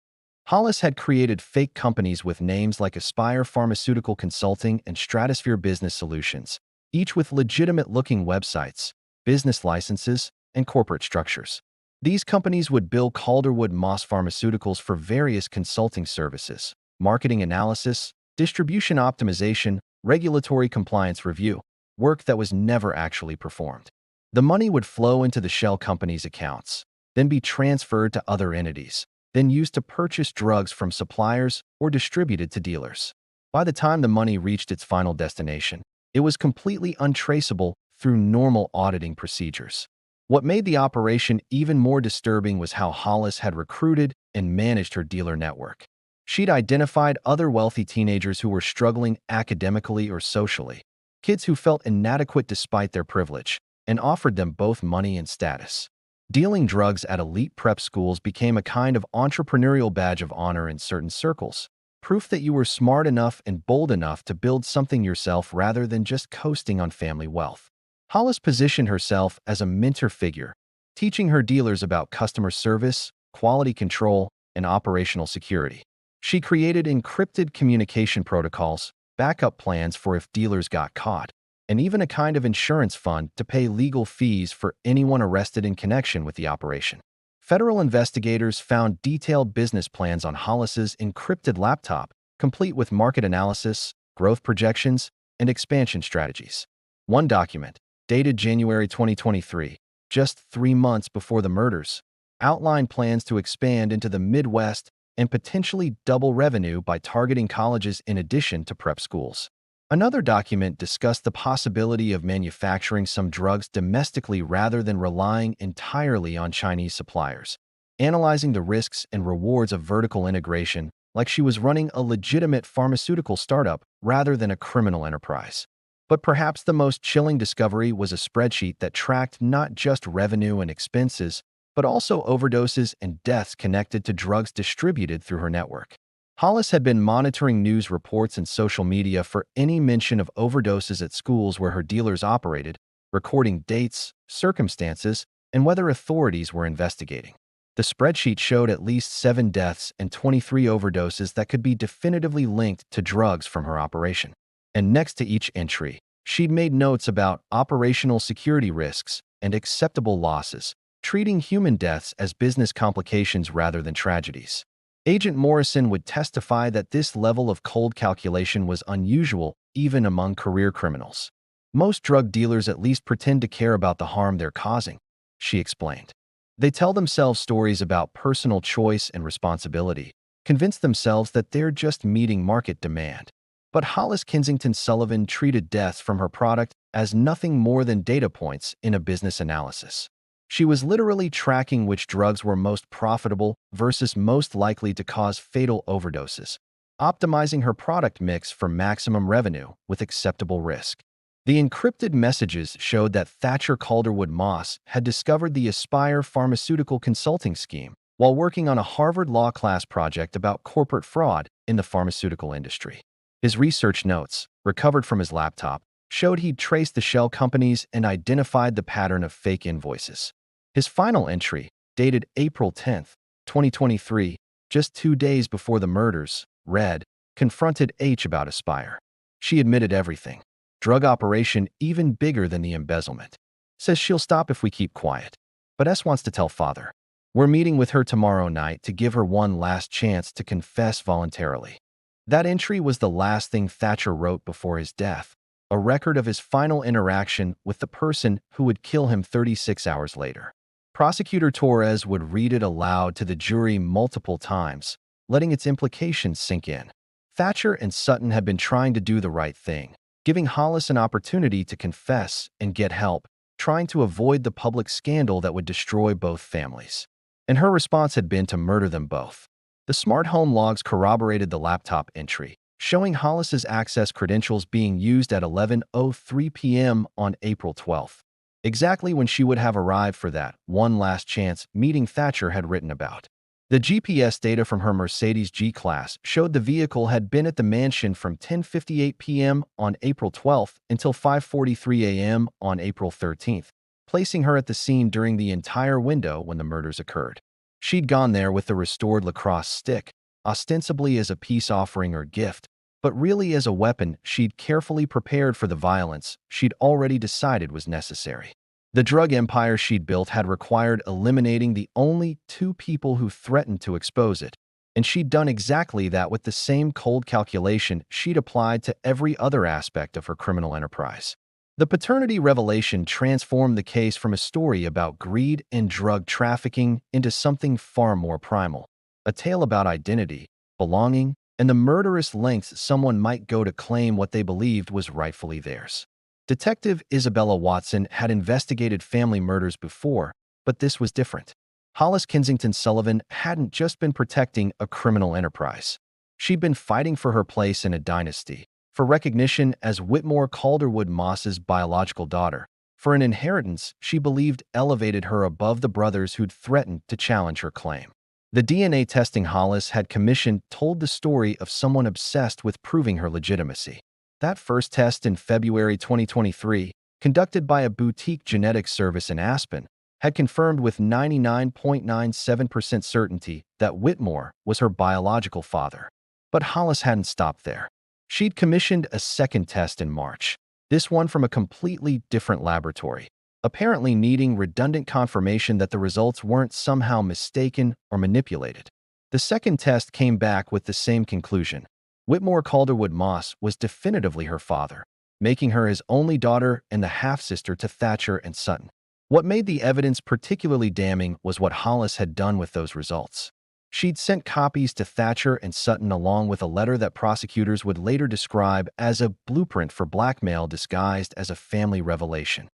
Hollis had created fake companies with names like Aspire Pharmaceutical Consulting and Stratosphere Business Solutions, each with legitimate-looking websites, business licenses, and corporate structures. These companies would bill Calderwood Moss Pharmaceuticals for various consulting services, marketing analysis, distribution optimization, regulatory compliance review, work that was never actually performed. The money would flow into the shell company's accounts, then be transferred to other entities, then used to purchase drugs from suppliers or distributed to dealers. By the time the money reached its final destination, it was completely untraceable through normal auditing procedures. What made the operation even more disturbing was how Hollis had recruited and managed her dealer network. She'd identified other wealthy teenagers who were struggling academically or socially, kids who felt inadequate despite their privilege, and offered them both money and status. Dealing drugs at elite prep schools became a kind of entrepreneurial badge of honor in certain circles, proof that you were smart enough and bold enough to build something yourself rather than just coasting on family wealth. Hollis positioned herself as a mentor figure, teaching her dealers about customer service, quality control, and operational security. She created encrypted communication protocols, backup plans for if dealers got caught, and even a kind of insurance fund to pay legal fees for anyone arrested in connection with the operation. Federal investigators found detailed business plans on Hollis's encrypted laptop, complete with market analysis, growth projections, and expansion strategies. One document, dated January 2023, just 3 months before the murders, outlined plans to expand into the Midwest and potentially double revenue by targeting colleges in addition to prep schools. Another document discussed the possibility of manufacturing some drugs domestically rather than relying entirely on Chinese suppliers, analyzing the risks and rewards of vertical integration like she was running a legitimate pharmaceutical startup rather than a criminal enterprise. But perhaps the most chilling discovery was a spreadsheet that tracked not just revenue and expenses, but also overdoses and deaths connected to drugs distributed through her network. Hollis had been monitoring news reports and social media for any mention of overdoses at schools where her dealers operated, recording dates, circumstances, and whether authorities were investigating. The spreadsheet showed at least 7 deaths and 23 overdoses that could be definitively linked to drugs from her operation. And next to each entry, she'd made notes about operational security risks and acceptable losses, treating human deaths as business complications rather than tragedies. Agent Morrison would testify that this level of cold calculation was unusual even among career criminals. Most drug dealers at least pretend to care about the harm they're causing, she explained. They tell themselves stories about personal choice and responsibility, convince themselves that they're just meeting market demand. But Hollis Kensington Sullivan treated deaths from her product as nothing more than data points in a business analysis. She was literally tracking which drugs were most profitable versus most likely to cause fatal overdoses, optimizing her product mix for maximum revenue with acceptable risk. The encrypted messages showed that Thatcher Calderwood Moss had discovered the Aspire Pharmaceutical Consulting scheme while working on a Harvard Law class project about corporate fraud in the pharmaceutical industry. His research notes, recovered from his laptop, showed he'd traced the shell companies and identified the pattern of fake invoices. His final entry, dated April 10, 2023, just 2 days before the murders, read, "Confronted H about Aspire. She admitted everything. Drug operation even bigger than the embezzlement. Says she'll stop if we keep quiet. But S wants to tell father. We're meeting with her tomorrow night to give her one last chance to confess voluntarily." That entry was the last thing Thatcher wrote before his death, a record of his final interaction with the person who would kill him 36 hours later. Prosecutor Torres would read it aloud to the jury multiple times, letting its implications sink in. Thatcher and Sutton had been trying to do the right thing, giving Hollis an opportunity to confess and get help, trying to avoid the public scandal that would destroy both families. And her response had been to murder them both. The smart home logs corroborated the laptop entry, showing Hollis's access credentials being used at 11:03 p.m. on April 12th, exactly when she would have arrived for that one last chance meeting Thatcher had written about. The GPS data from her Mercedes G-Class showed the vehicle had been at the mansion from 10:58 p.m. on April 12th until 5:43 a.m. on April 13th, placing her at the scene during the entire window when the murders occurred. She'd gone there with the restored lacrosse stick, ostensibly as a peace offering or gift, but really as a weapon she'd carefully prepared for the violence she'd already decided was necessary. The drug empire she'd built had required eliminating the only two people who threatened to expose it, and she'd done exactly that with the same cold calculation she'd applied to every other aspect of her criminal enterprise. The paternity revelation transformed the case from a story about greed and drug trafficking into something far more primal, a tale about identity, belonging, and the murderous lengths someone might go to claim what they believed was rightfully theirs. Detective Isabella Watson had investigated family murders before, but this was different. Hollis Kensington Sullivan hadn't just been protecting a criminal enterprise. She'd been fighting for her place in a dynasty, for recognition as Whitmore Calderwood Moss's biological daughter, for an inheritance she believed elevated her above the brothers who'd threatened to challenge her claim. The DNA testing Hollis had commissioned told the story of someone obsessed with proving her legitimacy. That first test in February 2023, conducted by a boutique genetics service in Aspen, had confirmed with 99.97% certainty that Whitmore was her biological father. But Hollis hadn't stopped there. She'd commissioned a second test in March, this one from a completely different laboratory, apparently needing redundant confirmation that the results weren't somehow mistaken or manipulated. The second test came back with the same conclusion. Whitmore Calderwood Moss was definitively her father, making her his only daughter and the half-sister to Thatcher and Sutton. What made the evidence particularly damning was what Hollis had done with those results. She'd sent copies to Thatcher and Sutton along with a letter that prosecutors would later describe as a blueprint for blackmail disguised as a family revelation.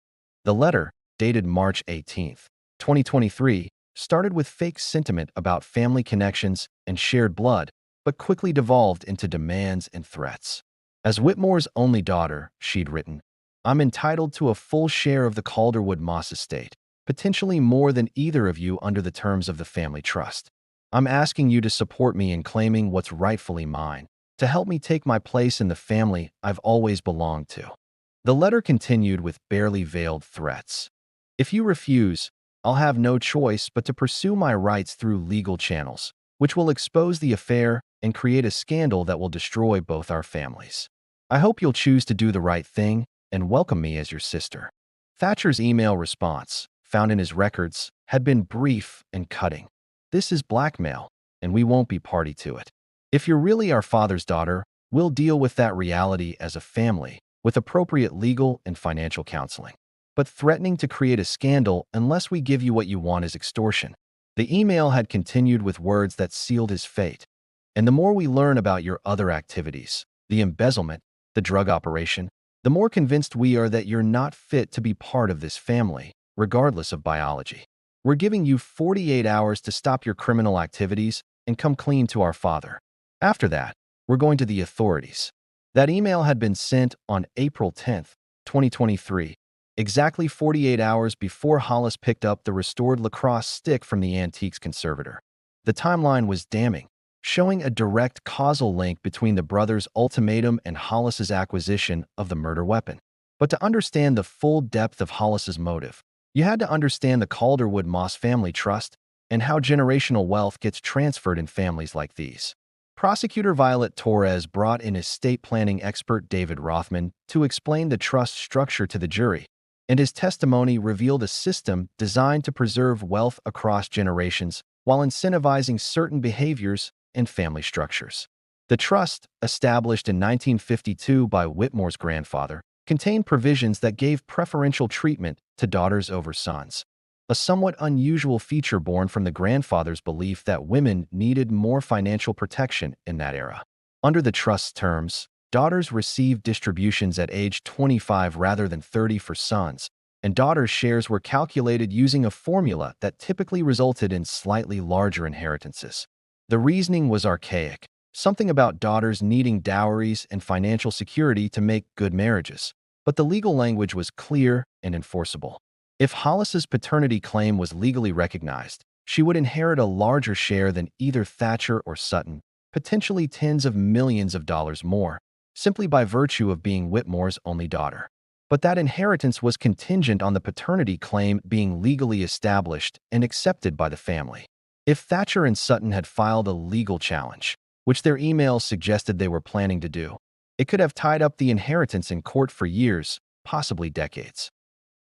The letter, dated March 18, 2023, started with fake sentiment about family connections and shared blood, but quickly devolved into demands and threats. As Whitmore's only daughter, she'd written, "I'm entitled to a full share of the Calderwood Moss estate, potentially more than either of you under the terms of the family trust. I'm asking you to support me in claiming what's rightfully mine, to help me take my place in the family I've always belonged to." The letter continued with barely veiled threats. "If you refuse, I'll have no choice but to pursue my rights through legal channels, which will expose the affair and create a scandal that will destroy both our families. I hope you'll choose to do the right thing and welcome me as your sister." Thatcher's email response, found in his records, had been brief and cutting. "This is blackmail, and we won't be party to it. If you're really our father's daughter, we'll deal with that reality as a family, with appropriate legal and financial counseling. But threatening to create a scandal unless we give you what you want is extortion." The email had continued with words that sealed his fate. "And the more we learn about your other activities, the embezzlement, the drug operation, the more convinced we are that you're not fit to be part of this family, regardless of biology. We're giving you 48 hours to stop your criminal activities and come clean to our father. After that, we're going to the authorities." That email had been sent on April 10, 2023, exactly 48 hours before Hollis picked up the restored lacrosse stick from the antiques conservator. The timeline was damning, showing a direct causal link between the brothers' ultimatum and Hollis's acquisition of the murder weapon. But to understand the full depth of Hollis's motive, you had to understand the Calderwood Moss family trust and how generational wealth gets transferred in families like these. Prosecutor Violet Torres brought in estate planning expert David Rothman to explain the trust structure to the jury, and his testimony revealed a system designed to preserve wealth across generations while incentivizing certain behaviors and family structures. The trust, established in 1952 by Whitmore's grandfather, contained provisions that gave preferential treatment to daughters over sons. a somewhat unusual feature born from the grandfather's belief that women needed more financial protection in that era. Under the trust's terms, daughters received distributions at age 25 rather than 30 for sons, and daughters' shares were calculated using a formula that typically resulted in slightly larger inheritances. The reasoning was archaic, something about daughters needing dowries and financial security to make good marriages, but the legal language was clear and enforceable. If Hollis's paternity claim was legally recognized, she would inherit a larger share than either Thatcher or Sutton, potentially tens of millions of dollars more, simply by virtue of being Whitmore's only daughter. But that inheritance was contingent on the paternity claim being legally established and accepted by the family. If Thatcher and Sutton had filed a legal challenge, which their emails suggested they were planning to do, it could have tied up the inheritance in court for years, possibly decades.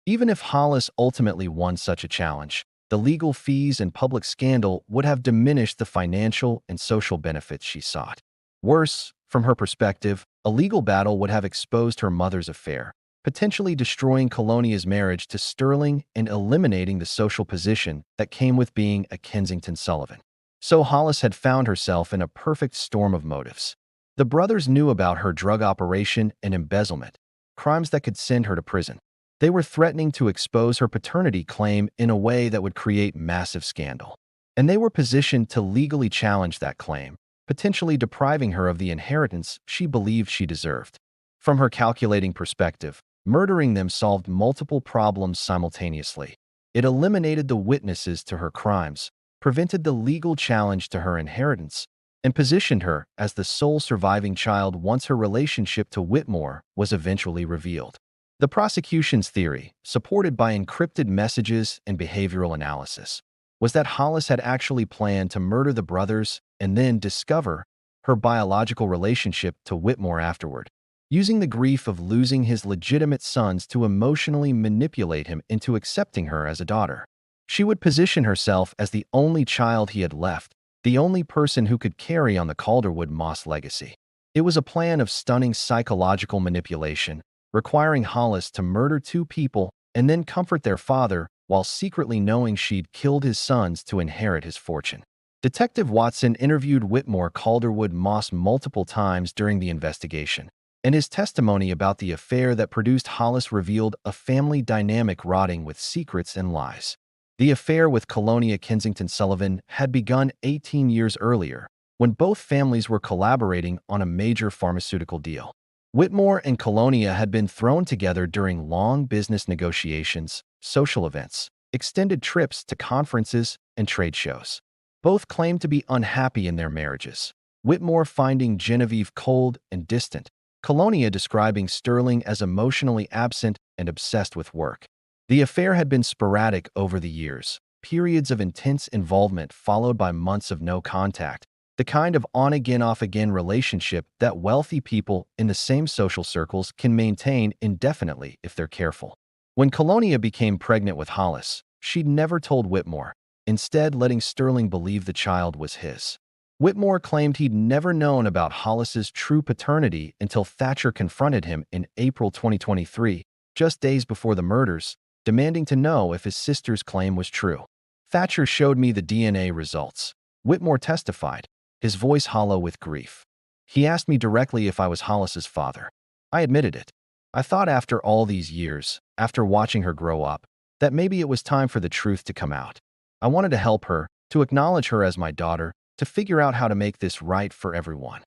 Even if Hollis ultimately won such a challenge, the legal fees and public scandal would have diminished the financial and social benefits she sought. Worse, from her perspective, a legal battle would have exposed her mother's affair, potentially destroying Colonia's marriage to Sterling and eliminating the social position that came with being a Kensington Sullivan. So Hollis had found herself in a perfect storm of motives. The brothers knew about her drug operation and embezzlement, crimes that could send her to prison. They were threatening to expose her paternity claim in a way that would create massive scandal. And they were positioned to legally challenge that claim, potentially depriving her of the inheritance she believed she deserved. From her calculating perspective, murdering them solved multiple problems simultaneously. It eliminated the witnesses to her crimes, prevented the legal challenge to her inheritance, and positioned her as the sole surviving child once her relationship to Whitmore was eventually revealed. The prosecution's theory, supported by encrypted messages and behavioral analysis, was that Hollis had actually planned to murder the brothers and then discover her biological relationship to Whitmore afterward, using the grief of losing his legitimate sons to emotionally manipulate him into accepting her as a daughter. She would position herself as the only child he had left, the only person who could carry on the Calderwood Moss legacy. It was a plan of stunning psychological manipulation, requiring Hollis to murder two people and then comfort their father while secretly knowing she'd killed his sons to inherit his fortune. Detective Watson interviewed Whitmore Calderwood Moss multiple times during the investigation, and his testimony about the affair that produced Hollis revealed a family dynamic rotting with secrets and lies. The affair with Colonia Kensington Sullivan had begun 18 years earlier, when both families were collaborating on a major pharmaceutical deal. Whitmore and Colonia had been thrown together during long business negotiations, social events, extended trips to conferences, and trade shows. Both claimed to be unhappy in their marriages, Whitmore finding Genevieve cold and distant, Colonia describing Sterling as emotionally absent and obsessed with work. The affair had been sporadic over the years, periods of intense involvement followed by months of no contact, the kind of on-again, off-again relationship that wealthy people in the same social circles can maintain indefinitely if they're careful. When Colonia became pregnant with Hollis, she'd never told Whitmore, instead letting Sterling believe the child was his. Whitmore claimed he'd never known about Hollis's true paternity until Thatcher confronted him in April 2023, just days before the murders, demanding to know if his sister's claim was true. Thatcher showed me the DNA results, Whitmore testified, his voice hollow with grief. He asked me directly if I was Hollis's father. I admitted it. I thought after all these years, after watching her grow up, that maybe it was time for the truth to come out. I wanted to help her, to acknowledge her as my daughter, to figure out how to make this right for everyone.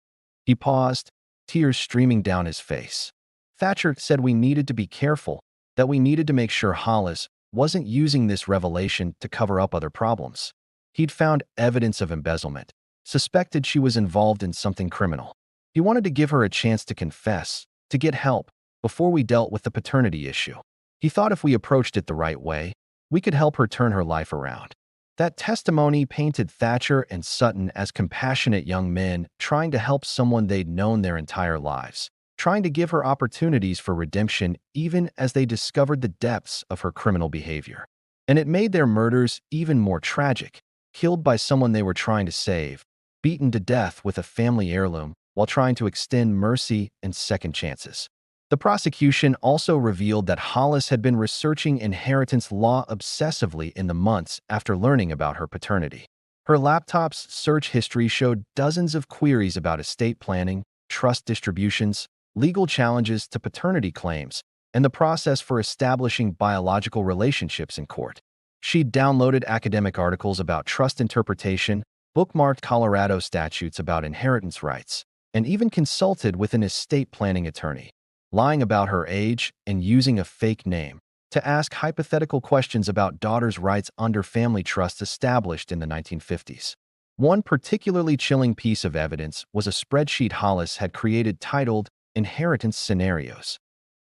He paused, tears streaming down his face. Thatcher said we needed to be careful, that we needed to make sure Hollis wasn't using this revelation to cover up other problems. He'd found evidence of embezzlement, suspected she was involved in something criminal. He wanted to give her a chance to confess, to get help, before we dealt with the paternity issue. He thought if we approached it the right way, we could help her turn her life around. That testimony painted Thatcher and Sutton as compassionate young men trying to help someone they'd known their entire lives, trying to give her opportunities for redemption even as they discovered the depths of her criminal behavior. And it made their murders even more tragic, killed by someone they were trying to save, beaten to death with a family heirloom while trying to extend mercy and second chances. The prosecution also revealed that Hollis had been researching inheritance law obsessively in the months after learning about her paternity. Her laptop's search history showed dozens of queries about estate planning, trust distributions, legal challenges to paternity claims, and the process for establishing biological relationships in court. She'd downloaded academic articles about trust interpretation, bookmarked Colorado statutes about inheritance rights, and even consulted with an estate planning attorney, lying about her age and using a fake name to ask hypothetical questions about daughters' rights under family trusts established in the 1950s. One particularly chilling piece of evidence was a spreadsheet Hollis had created titled Inheritance Scenarios.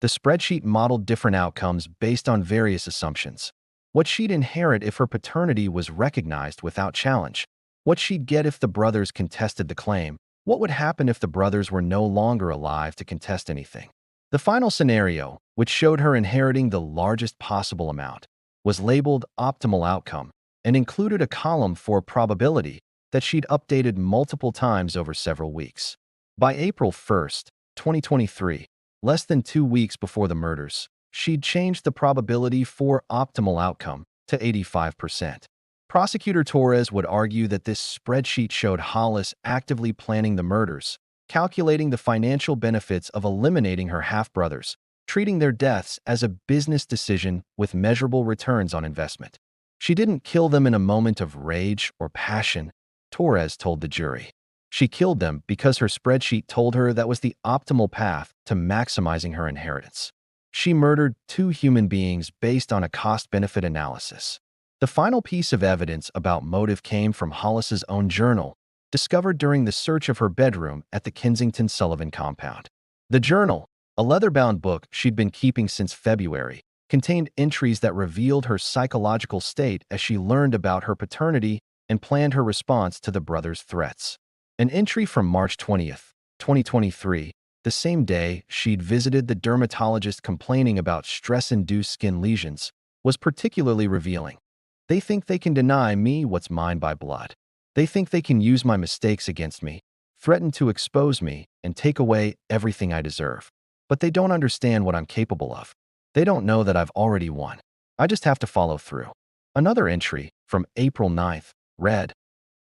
The spreadsheet modeled different outcomes based on various assumptions. What she'd inherit if her paternity was recognized without challenge, what she'd get if the brothers contested the claim, what would happen if the brothers were no longer alive to contest anything. The final scenario, which showed her inheriting the largest possible amount, was labeled optimal outcome and included a column for probability that she'd updated multiple times over several weeks. By April 1st, 2023, less than 2 weeks before the murders, she'd changed the probability for optimal outcome to 85%. Prosecutor Torres would argue that this spreadsheet showed Hollis actively planning the murders, calculating the financial benefits of eliminating her half-brothers, treating their deaths as a business decision with measurable returns on investment. She didn't kill them in a moment of rage or passion, Torres told the jury. She killed them because her spreadsheet told her that was the optimal path to maximizing her inheritance. She murdered 2 human beings based on a cost-benefit analysis. The final piece of evidence about motive came from Hollis's own journal, discovered during the search of her bedroom at the Kensington Sullivan compound. The journal, a leather-bound book she'd been keeping since February, contained entries that revealed her psychological state as she learned about her paternity and planned her response to the brothers' threats. An entry from March 20th, 2023, the same day she'd visited the dermatologist complaining about stress-induced skin lesions, was particularly revealing. They think they can deny me what's mine by blood. They think they can use my mistakes against me, threaten to expose me, and take away everything I deserve. But they don't understand what I'm capable of. They don't know that I've already won. I just have to follow through. Another entry from April 9th read,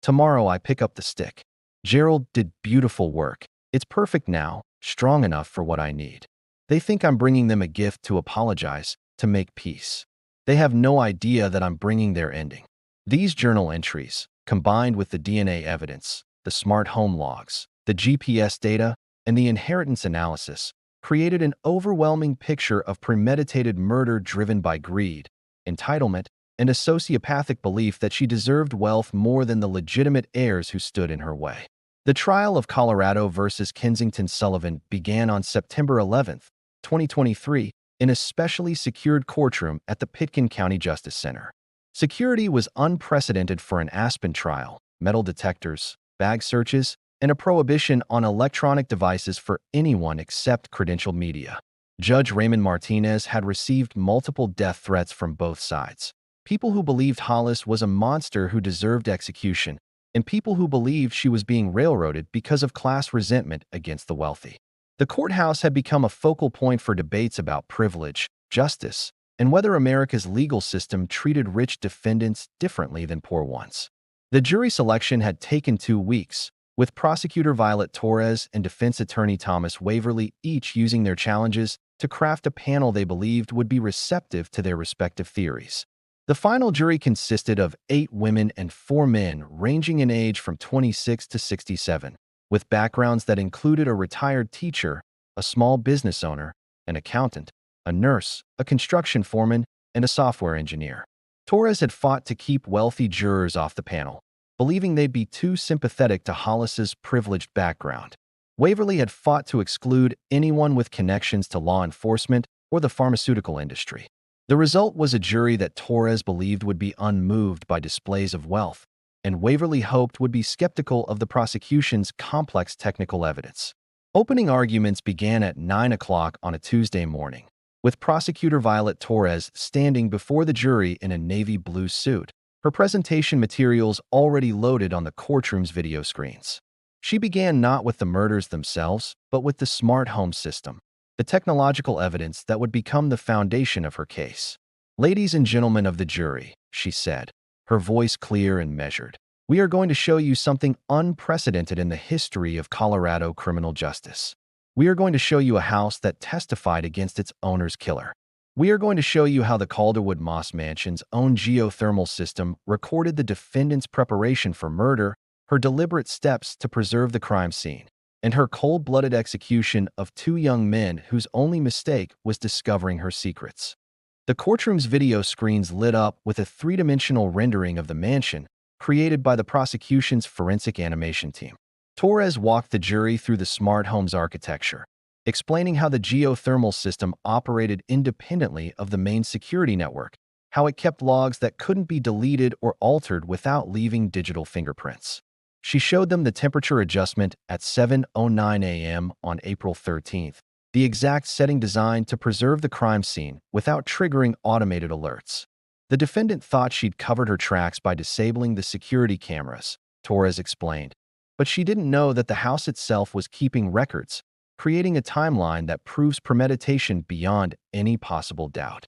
"Tomorrow I pick up the stick. Gerald did beautiful work. It's perfect now, strong enough for what I need. They think I'm bringing them a gift to apologize, to make peace. They have no idea that I'm bringing their ending." These journal entries, combined with the DNA evidence, the smart home logs, the GPS data, and the inheritance analysis, created an overwhelming picture of premeditated murder driven by greed, entitlement, and a sociopathic belief that she deserved wealth more than the legitimate heirs who stood in her way. The trial of Colorado versus Kensington Sullivan began on September 11th, 2023, in a specially secured courtroom at the Pitkin County Justice Center. Security was unprecedented for an Aspen trial, metal detectors, bag searches, and a prohibition on electronic devices for anyone except credentialed media. Judge Raymond Martinez had received multiple death threats from both sides. People who believed Hollis was a monster who deserved execution, and people who believed she was being railroaded because of class resentment against the wealthy. The courthouse had become a focal point for debates about privilege, justice, and whether America's legal system treated rich defendants differently than poor ones. The jury selection had taken 2 weeks, with prosecutor Violet Torres and defense attorney Thomas Waverly each using their challenges to craft a panel they believed would be receptive to their respective theories. The final jury consisted of 8 women and 4 men ranging in age from 26 to 67, with backgrounds that included a retired teacher, a small business owner, an accountant, a nurse, a construction foreman, and a software engineer. Torres had fought to keep wealthy jurors off the panel, believing they'd be too sympathetic to Hollis's privileged background. Waverly had fought to exclude anyone with connections to law enforcement or the pharmaceutical industry. The result was a jury that Torres believed would be unmoved by displays of wealth, and Waverly hoped would be skeptical of the prosecution's complex technical evidence. Opening arguments began at 9 o'clock on a Tuesday morning, with prosecutor Violet Torres standing before the jury in a navy blue suit, her presentation materials already loaded on the courtroom's video screens. She began not with the murders themselves, but with the smart home system. the technological evidence that would become the foundation of her case. "Ladies and gentlemen of the jury," she said, her voice clear and measured, "we are going to show you something unprecedented in the history of Colorado criminal justice. We are going to show you a house that testified against its owner's killer. We are going to show you how the Calderwood Moss Mansion's own geothermal system recorded the defendant's preparation for murder, her deliberate steps to preserve the crime scene, and her cold-blooded execution of two young men whose only mistake was discovering her secrets." The courtroom's video screens lit up with a three-dimensional rendering of the mansion created by the prosecution's forensic animation team. Torres walked the jury through the smart home's architecture, explaining how the geothermal system operated independently of the main security network, how it kept logs that couldn't be deleted or altered without leaving digital fingerprints. She showed them the temperature adjustment at 7:09 a.m. on April 13th, the exact setting designed to preserve the crime scene without triggering automated alerts. The defendant thought she'd covered her tracks by disabling the security cameras, Torres explained, but she didn't know that the house itself was keeping records, creating a timeline that proves premeditation beyond any possible doubt.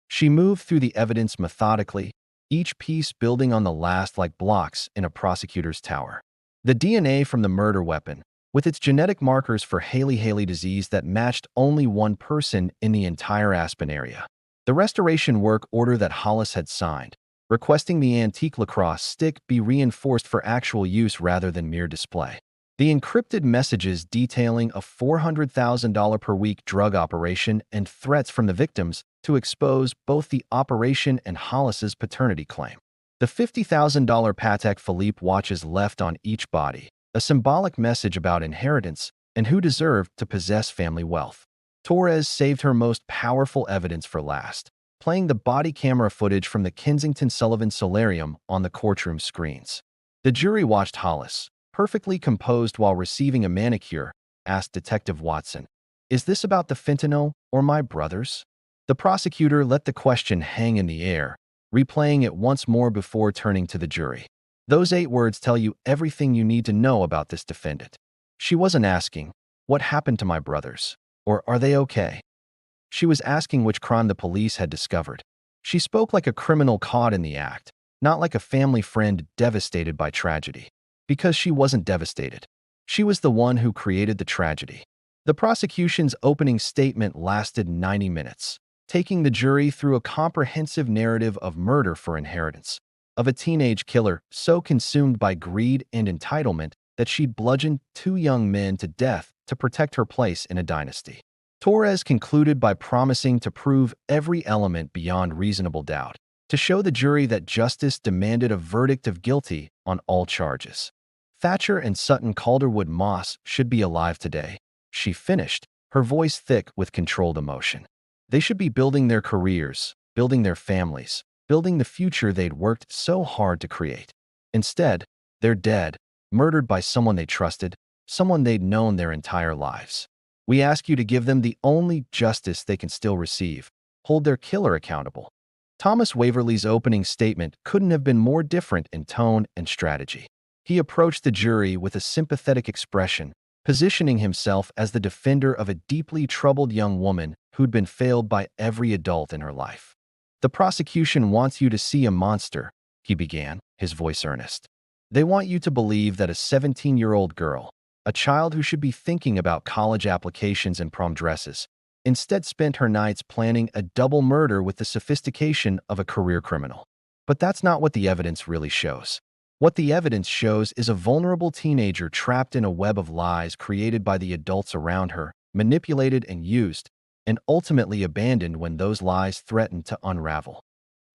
She moved through the evidence methodically, each piece building on the last like blocks in a prosecutor's tower. The DNA from the murder weapon, with its genetic markers for Haley disease that matched only one person in the entire Aspen area. The restoration work order that Hollis had signed, requesting the antique lacrosse stick be reinforced for actual use rather than mere display. The encrypted messages detailing a $400,000 per week drug operation and threats from the victims to expose both the operation and Hollis's paternity claim. The $50,000 Patek Philippe watches left on each body, a symbolic message about inheritance and who deserved to possess family wealth. Torres saved her most powerful evidence for last, playing the body camera footage from the Kensington Sullivan solarium on the courtroom screens. The jury watched Hollis, perfectly composed while receiving a manicure, asked Detective Watson, "Is this about the fentanyl or my brothers?" The prosecutor let the question hang in the air, replaying it once more before turning to the jury. "Those 8 words tell you everything you need to know about this defendant." She wasn't asking, "What happened to my brothers?" or "Are they okay?" She was asking which crime the police had discovered. She spoke like a criminal caught in the act, not like a family friend devastated by tragedy. Because she wasn't devastated. She was the one who created the tragedy. The prosecution's opening statement lasted 90 minutes, taking the jury through a comprehensive narrative of murder for inheritance, of a teenage killer so consumed by greed and entitlement that she'd bludgeoned 2 young men to death to protect her place in a dynasty. Torres concluded by promising to prove every element beyond reasonable doubt, to show the jury that justice demanded a verdict of guilty on all charges. "Thatcher and Sutton Calderwood Moss should be alive today," she finished, her voice thick with controlled emotion. "They should be building their careers, building their families, building the future they'd worked so hard to create. Instead, they're dead, murdered by someone they trusted, someone they'd known their entire lives. We ask you to give them the only justice they can still receive, hold their killer accountable." Thomas Waverley's opening statement couldn't have been more different in tone and strategy. He approached the jury with a sympathetic expression, positioning himself as the defender of a deeply troubled young woman who'd been failed by every adult in her life. "The prosecution wants you to see a monster," he began, his voice earnest. "They want you to believe that a 17-year-old girl, a child who should be thinking about college applications and prom dresses, instead spent her nights planning a double murder with the sophistication of a career criminal. But that's not what the evidence really shows. What the evidence shows is a vulnerable teenager trapped in a web of lies created by the adults around her, manipulated and used, and ultimately abandoned when those lies threatened to unravel."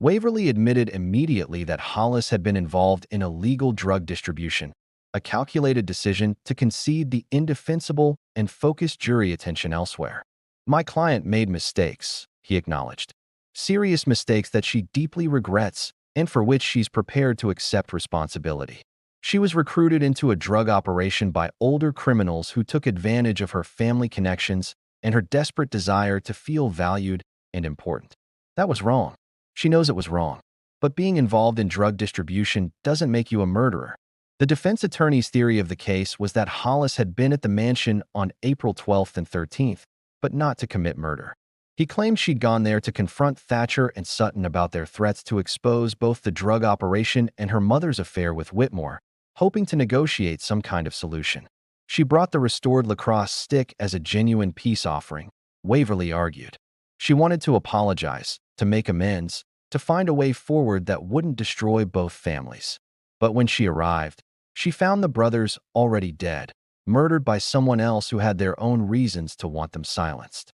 Waverley admitted immediately that Hollis had been involved in illegal drug distribution, a calculated decision to concede the indefensible and focus jury attention elsewhere. "My client made mistakes," he acknowledged. "Serious mistakes that she deeply regrets and for which she's prepared to accept responsibility. She was recruited into a drug operation by older criminals who took advantage of her family connections and her desperate desire to feel valued and important. That was wrong. She knows it was wrong. But being involved in drug distribution doesn't make you a murderer." The defense attorney's theory of the case was that Hollis had been at the mansion on April 12th and 13th, but not to commit murder. He claimed she'd gone there to confront Thatcher and Sutton about their threats to expose both the drug operation and her mother's affair with Whitmore, hoping to negotiate some kind of solution. She brought the restored lacrosse stick as a genuine peace offering, Waverly argued. She wanted to apologize, to make amends, to find a way forward that wouldn't destroy both families. But when she arrived, she found the brothers already dead, murdered by someone else who had their own reasons to want them silenced.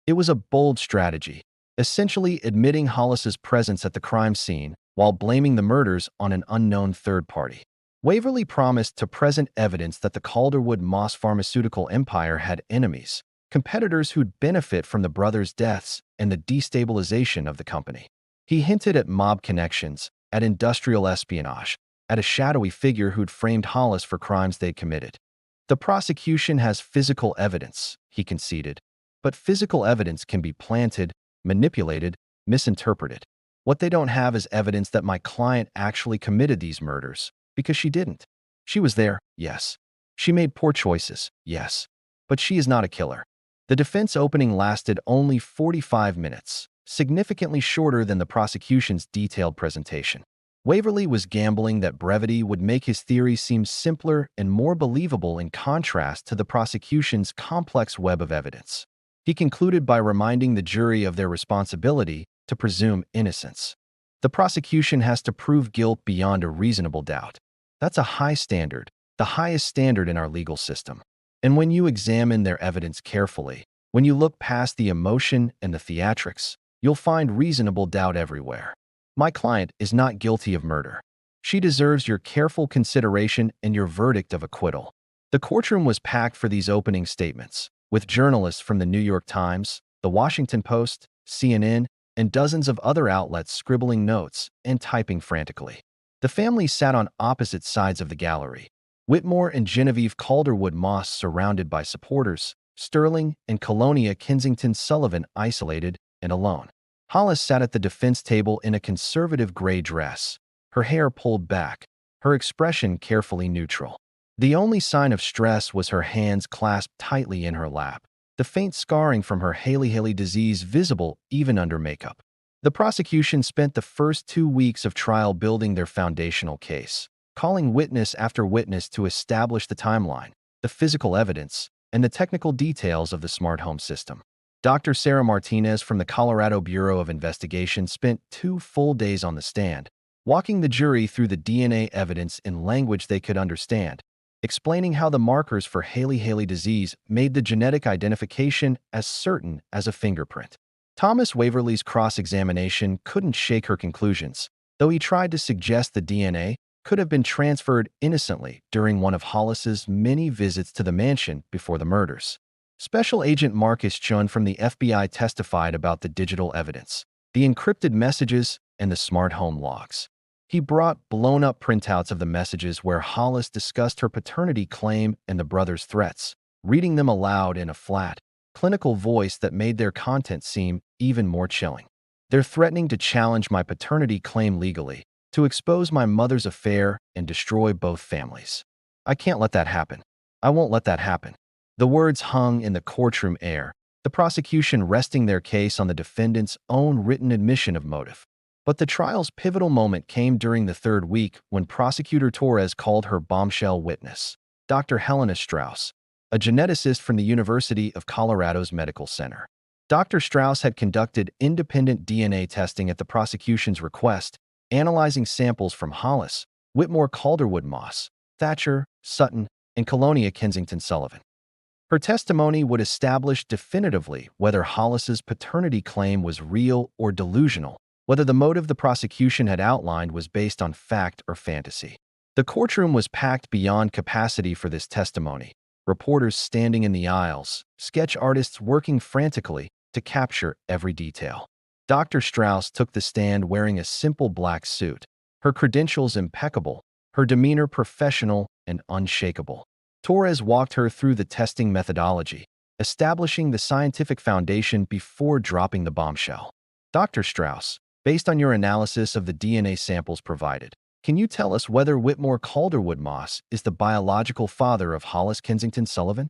It was a bold strategy, essentially admitting Hollis's presence at the crime scene while blaming the murders on an unknown third party. Waverly promised to present evidence that the Calderwood-Moss pharmaceutical empire had enemies, competitors who'd benefit from the brothers' deaths and the destabilization of the company. He hinted at mob connections, at industrial espionage, at a shadowy figure who'd framed Hollis for crimes they'd committed. The prosecution has physical evidence, he conceded, but physical evidence can be planted, manipulated, misinterpreted. What they don't have is evidence that my client actually committed these murders, because she didn't. She was there, yes. She made poor choices, yes. But she is not a killer. The defense opening lasted only 45 minutes, significantly shorter than the prosecution's detailed presentation. Waverly was gambling that brevity would make his theory seem simpler and more believable in contrast to the prosecution's complex web of evidence. He concluded by reminding the jury of their responsibility to presume innocence. The prosecution has to prove guilt beyond a reasonable doubt. That's a high standard, the highest standard in our legal system. And when you examine their evidence carefully, when you look past the emotion and the theatrics, you'll find reasonable doubt everywhere. My client is not guilty of murder. She deserves your careful consideration and your verdict of acquittal. The courtroom was packed for these opening statements, with journalists from the New York Times, the Washington Post, CNN, and dozens of other outlets scribbling notes and typing frantically. The family sat on opposite sides of the gallery. Whitmore and Genevieve Calderwood-Moss surrounded by supporters, Sterling and Colonia Kensington Sullivan isolated and alone. Hollis sat at the defense table in a conservative gray dress, her hair pulled back, her expression carefully neutral. The only sign of stress was her hands clasped tightly in her lap, the faint scarring from her Haley disease visible even under makeup. The prosecution spent the first 2 weeks of trial building their foundational case, calling witness after witness to establish the timeline, the physical evidence, and the technical details of the smart home system. Dr. Sarah Martinez from the Colorado Bureau of Investigation spent 2 full days on the stand, walking the jury through the DNA evidence in language they could understand, explaining how the markers for Haley disease made the genetic identification as certain as a fingerprint. Thomas Waverly's cross-examination couldn't shake her conclusions, though he tried to suggest the DNA could have been transferred innocently during one of Hollis's many visits to the mansion before the murders. Special Agent Marcus Chun from the FBI testified about the digital evidence, the encrypted messages, and the smart home logs. He brought blown-up printouts of the messages where Hollis discussed her paternity claim and the brothers' threats, reading them aloud in a flat, clinical voice that made their content seem even more chilling. They're threatening to challenge my paternity claim legally, to expose my mother's affair and destroy both families. I can't let that happen. I won't let that happen. The words hung in the courtroom air, the prosecution resting their case on the defendant's own written admission of motive. But the trial's pivotal moment came during the 3rd week when Prosecutor Torres called her bombshell witness, Dr. Helena Strauss, a geneticist from the University of Colorado's Medical Center. Dr. Strauss had conducted independent DNA testing at the prosecution's request, analyzing samples from Hollis, Whitmore Calderwood-Moss, Thatcher, Sutton, and Colonia Kensington Sullivan. Her testimony would establish definitively whether Hollis's paternity claim was real or delusional, whether the motive the prosecution had outlined was based on fact or fantasy. The courtroom was packed beyond capacity for this testimony, reporters standing in the aisles, sketch artists working frantically to capture every detail. Dr. Strauss took the stand wearing a simple black suit, her credentials impeccable, her demeanor professional and unshakable. Torres walked her through the testing methodology, establishing the scientific foundation before dropping the bombshell. Dr. Strauss, based on your analysis of the DNA samples provided, can you tell us whether Whitmore Calderwood-Moss is the biological father of Hollis Kensington Sullivan?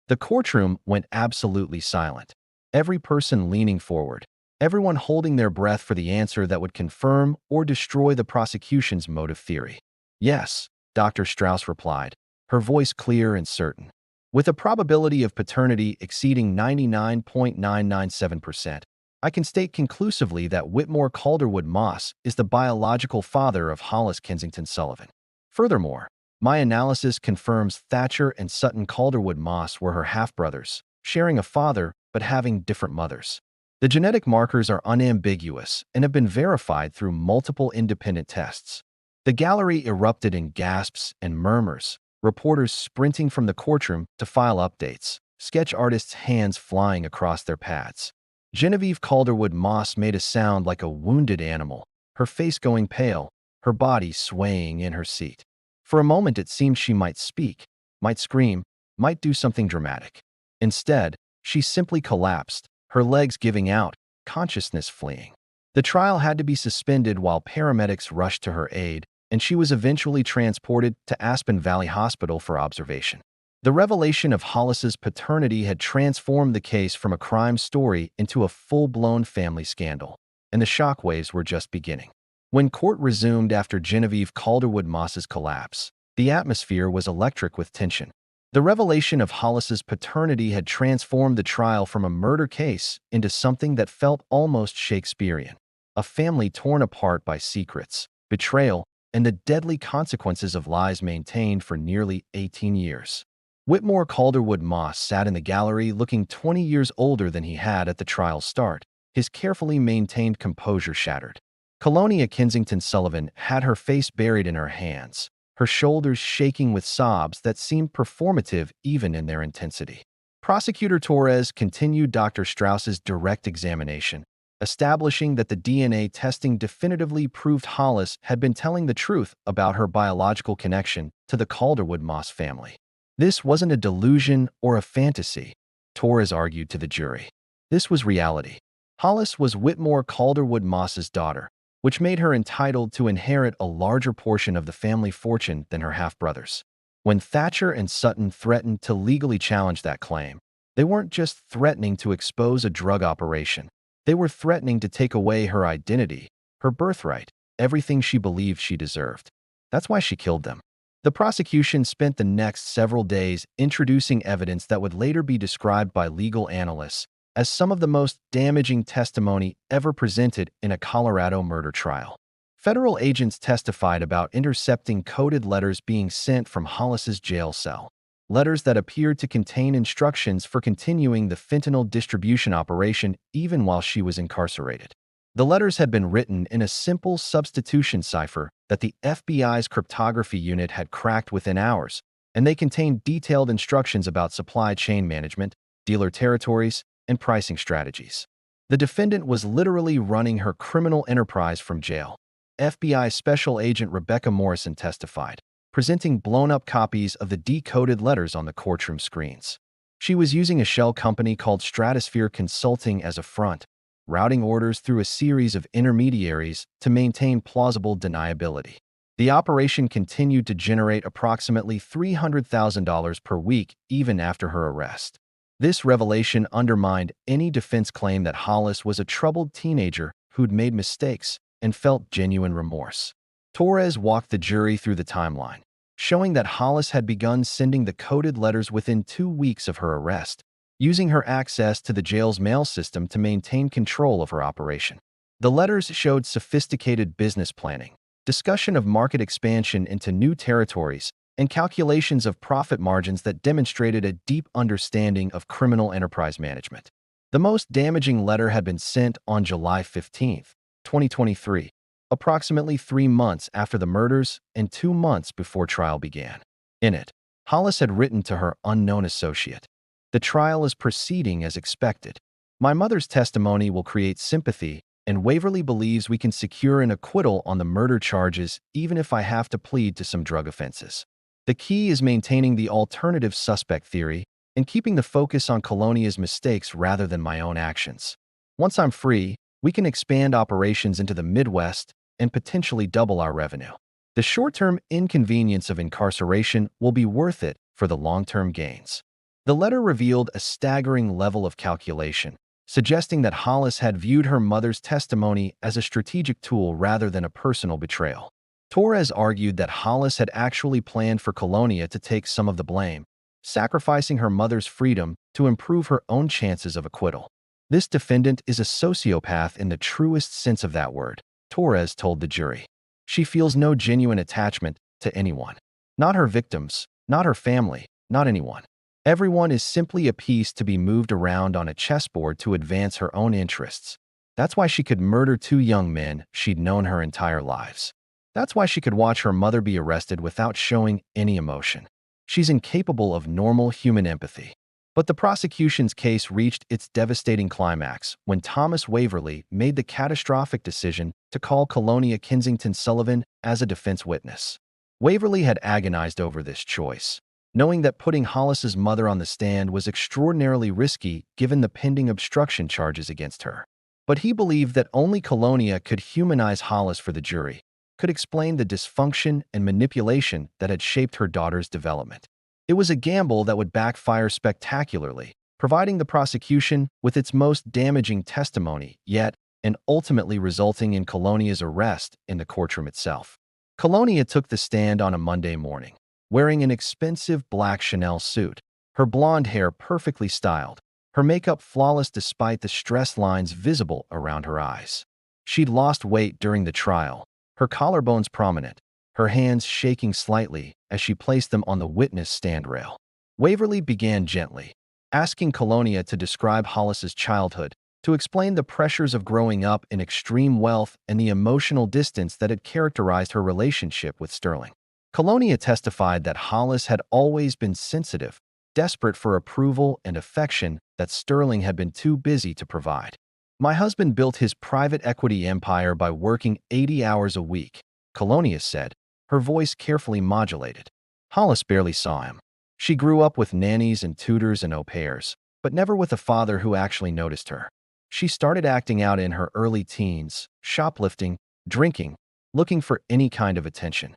The courtroom went absolutely silent. every person leaning forward, everyone holding their breath for the answer that would confirm or destroy the prosecution's motive theory. Yes, Dr. Strauss replied, her voice clear and certain. With a probability of paternity exceeding 99.997%, I can state conclusively that Whitmore Calderwood Moss is the biological father of Hollis Kensington Sullivan. Furthermore, my analysis confirms Thatcher and Sutton Calderwood Moss were her half-brothers, sharing a father but having different mothers. The genetic markers are unambiguous and have been verified through multiple independent tests. The gallery erupted in gasps and murmurs, reporters sprinting from the courtroom to file updates, sketch artists' hands flying across their pads. Genevieve Calderwood Moss made a sound like a wounded animal, her face going pale, her body swaying in her seat. For a moment it seemed she might speak, might scream, might do something dramatic. Instead, she simply collapsed, her legs giving out, consciousness fleeing. The trial had to be suspended while paramedics rushed to her aid, and she was eventually transported to Aspen Valley Hospital for observation. The revelation of Hollis's paternity had transformed the case from a crime story into a full-blown family scandal, and the shockwaves were just beginning. When court resumed after Genevieve Calderwood Moss's collapse, the atmosphere was electric with tension. The revelation of Hollis's paternity had transformed the trial from a murder case into something that felt almost Shakespearean, a family torn apart by secrets, betrayal, and the deadly consequences of lies maintained for nearly 18 years. Whitmore Calderwood Moss sat in the gallery looking 20 years older than he had at the trial's start, his carefully maintained composure shattered. Colonia Kensington Sullivan had her face buried in her hands, her shoulders shaking with sobs that seemed performative even in their intensity. Prosecutor Torres continued Dr. Strauss's direct examination, establishing that the DNA testing definitively proved Hollis had been telling the truth about her biological connection to the Calderwood Moss family. This wasn't a delusion or a fantasy, Torres argued to the jury. This was reality. Hollis was Whitmore Calderwood Moss's daughter, which made her entitled to inherit a larger portion of the family fortune than her half-brothers. When Thatcher and Sutton threatened to legally challenge that claim, they weren't just threatening to expose a drug operation. They were threatening to take away her identity, her birthright, everything she believed she deserved. That's why she killed them. The prosecution spent the next several days introducing evidence that would later be described by legal analysts as some of the most damaging testimony ever presented in a Colorado murder trial. Federal agents testified about intercepting coded letters being sent from Hollis's jail cell, letters that appeared to contain instructions for continuing the fentanyl distribution operation even while she was incarcerated. The letters had been written in a simple substitution cipher that the FBI's cryptography unit had cracked within hours, and they contained detailed instructions about supply chain management, dealer territories, and pricing strategies. The defendant was literally running her criminal enterprise from jail. FBI Special Agent Rebecca Morrison testified, presenting blown-up copies of the decoded letters on the courtroom screens. She was using a shell company called Stratosphere Consulting as a front, routing orders through a series of intermediaries to maintain plausible deniability. The operation continued to generate approximately $300,000 per week even after her arrest. This revelation undermined any defense claim that Hollis was a troubled teenager who'd made mistakes and felt genuine remorse. Torres walked the jury through the timeline, showing that Hollis had begun sending the coded letters within 2 weeks of her arrest, using her access to the jail's mail system to maintain control of her operation. The letters showed sophisticated business planning, discussion of market expansion into new territories, and calculations of profit margins that demonstrated a deep understanding of criminal enterprise management. The most damaging letter had been sent on July 15, 2023, approximately 3 months after the murders and 2 months before trial began. In it, Hollis had written to her unknown associate, "The trial is proceeding as expected. My mother's testimony will create sympathy, and Waverly believes we can secure an acquittal on the murder charges even if I have to plead to some drug offenses. The key is maintaining the alternative suspect theory and keeping the focus on Colonia's mistakes rather than my own actions. Once I'm free, we can expand operations into the Midwest and potentially double our revenue. The short-term inconvenience of incarceration will be worth it for the long-term gains." The letter revealed a staggering level of calculation, suggesting that Hollis had viewed her mother's testimony as a strategic tool rather than a personal betrayal. Torres argued that Hollis had actually planned for Colonia to take some of the blame, sacrificing her mother's freedom to improve her own chances of acquittal. This defendant is a sociopath in the truest sense of that word, Torres told the jury. She feels no genuine attachment to anyone. Not her victims, not her family, not anyone. Everyone is simply a piece to be moved around on a chessboard to advance her own interests. That's why she could murder two young men she'd known her entire lives. That's why she could watch her mother be arrested without showing any emotion. She's incapable of normal human empathy. But the prosecution's case reached its devastating climax when Thomas Waverly made the catastrophic decision to call Colonia Kensington Sullivan as a defense witness. Waverly had agonized over this choice, knowing that putting Hollis's mother on the stand was extraordinarily risky given the pending obstruction charges against her. But he believed that only Colonia could humanize Hollis for the jury, could explain the dysfunction and manipulation that had shaped her daughter's development. It was a gamble that would backfire spectacularly, providing the prosecution with its most damaging testimony yet, and ultimately resulting in Colonia's arrest in the courtroom itself. Colonia took the stand on a Monday morning, wearing an expensive black Chanel suit, her blonde hair perfectly styled, her makeup flawless despite the stress lines visible around her eyes. She'd lost weight during the trial, her collarbones prominent, her hands shaking slightly as she placed them on the witness stand rail. Waverly began gently, asking Colonia to describe Hollis's childhood, to explain the pressures of growing up in extreme wealth and the emotional distance that had characterized her relationship with Sterling. Colonia testified that Hollis had always been sensitive, desperate for approval and affection that Sterling had been too busy to provide. "My husband built his private equity empire by working 80 hours a week," Colonia said, her voice carefully modulated. Hollis barely saw him. She grew up with nannies and tutors and au pairs, but never with a father who actually noticed her. She started acting out in her early teens, shoplifting, drinking, looking for any kind of attention.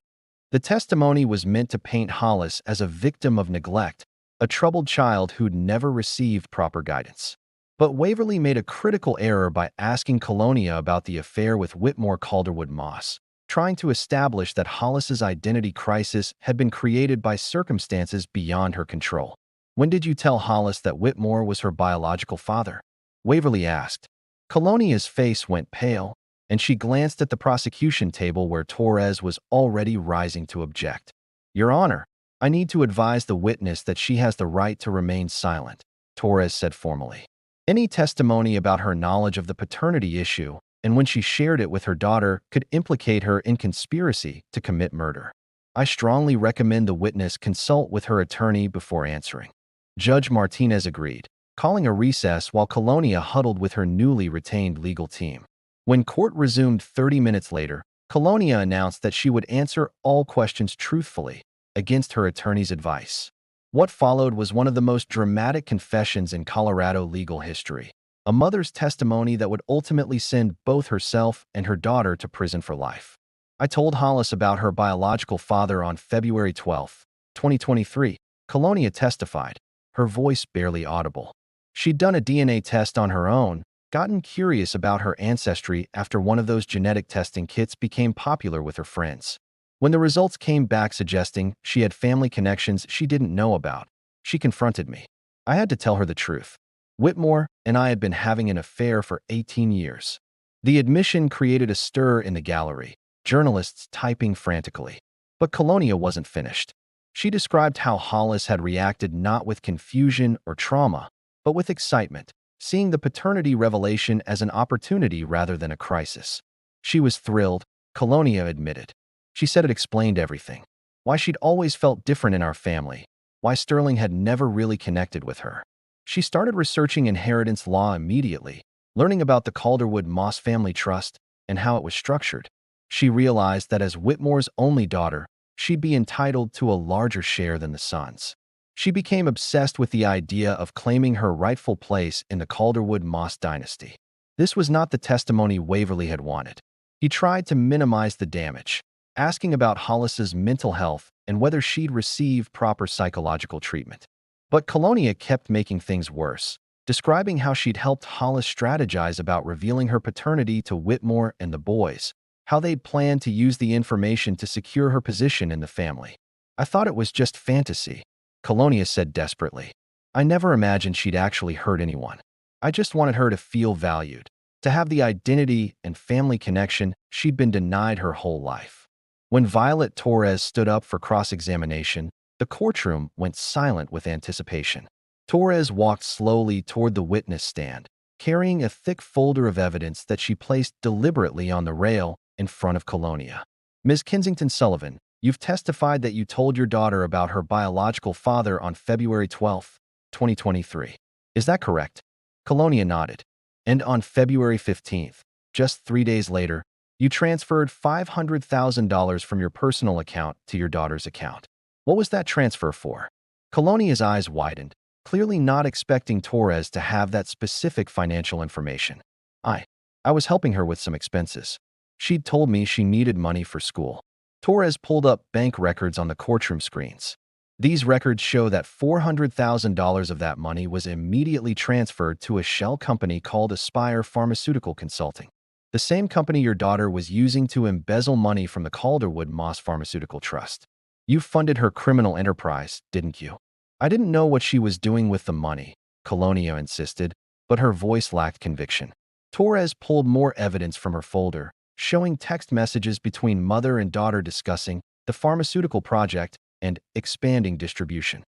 The testimony was meant to paint Hollis as a victim of neglect, a troubled child who'd never received proper guidance. But Waverly made a critical error by asking Colonia about the affair with Whitmore Calderwood Moss, trying to establish that Hollis's identity crisis had been created by circumstances beyond her control. "When did you tell Hollis that Whitmore was her biological father?" Waverly asked. Colonia's face went pale, and she glanced at the prosecution table where Torres was already rising to object. "Your Honor, I need to advise the witness that she has the right to remain silent," Torres said formally. Any testimony about her knowledge of the paternity issue and when she shared it with her daughter could implicate her in conspiracy to commit murder. "I strongly recommend the witness consult with her attorney before answering." Judge Martinez agreed, calling a recess while Colonia huddled with her newly retained legal team. When court resumed 30 minutes later, Colonia announced that she would answer all questions truthfully, against her attorney's advice. What followed was one of the most dramatic confessions in Colorado legal history, a mother's testimony that would ultimately send both herself and her daughter to prison for life. "I told Hollis about her biological father on February 12, 2023, Colonia testified, her voice barely audible. She'd done a DNA test on her own, gotten curious about her ancestry after one of those genetic testing kits became popular with her friends. When the results came back suggesting she had family connections she didn't know about, she confronted me. I had to tell her the truth. Whitmore and I had been having an affair for 18 years. The admission created a stir in the gallery, journalists typing frantically. But Colonia wasn't finished. She described how Hollis had reacted not with confusion or trauma, but with excitement, seeing the paternity revelation as an opportunity rather than a crisis. She was thrilled, Colonia admitted. She said it explained everything. Why she'd always felt different in our family, why Sterling had never really connected with her. She started researching inheritance law immediately, learning about the Calderwood Moss family trust and how it was structured. She realized that as Whitmore's only daughter, she'd be entitled to a larger share than the sons. She became obsessed with the idea of claiming her rightful place in the Calderwood Moss dynasty. This was not the testimony Waverly had wanted. He tried to minimize the damage, asking about Hollis's mental health and whether she'd received proper psychological treatment. But Colonia kept making things worse, describing how she'd helped Hollis strategize about revealing her paternity to Whitmore and the boys, how they'd planned to use the information to secure her position in the family. I thought it was just fantasy, Colonia said desperately. I never imagined she'd actually hurt anyone. I just wanted her to feel valued, to have the identity and family connection she'd been denied her whole life. When Violet Torres stood up for cross-examination, the courtroom went silent with anticipation. Torres walked slowly toward the witness stand, carrying a thick folder of evidence that she placed deliberately on the rail in front of Colonia. Ms. Kensington Sullivan, you've testified that you told your daughter about her biological father on February 12, 2023. Is that correct? Colonia nodded. And on February 15th, just 3 days later, you transferred $500,000 from your personal account to your daughter's account. What was that transfer for? Colonia's eyes widened, clearly not expecting Torres to have that specific financial information. I was helping her with some expenses. She'd told me she needed money for school. Torres pulled up bank records on the courtroom screens. These records show that $400,000 of that money was immediately transferred to a shell company called Aspire Pharmaceutical Consulting, the same company your daughter was using to embezzle money from the Calderwood Moss Pharmaceutical Trust. You funded her criminal enterprise, didn't you? I didn't know what she was doing with the money, Colonia insisted, but her voice lacked conviction. Torres pulled more evidence from her folder, showing text messages between mother and daughter discussing the pharmaceutical project and expanding distribution.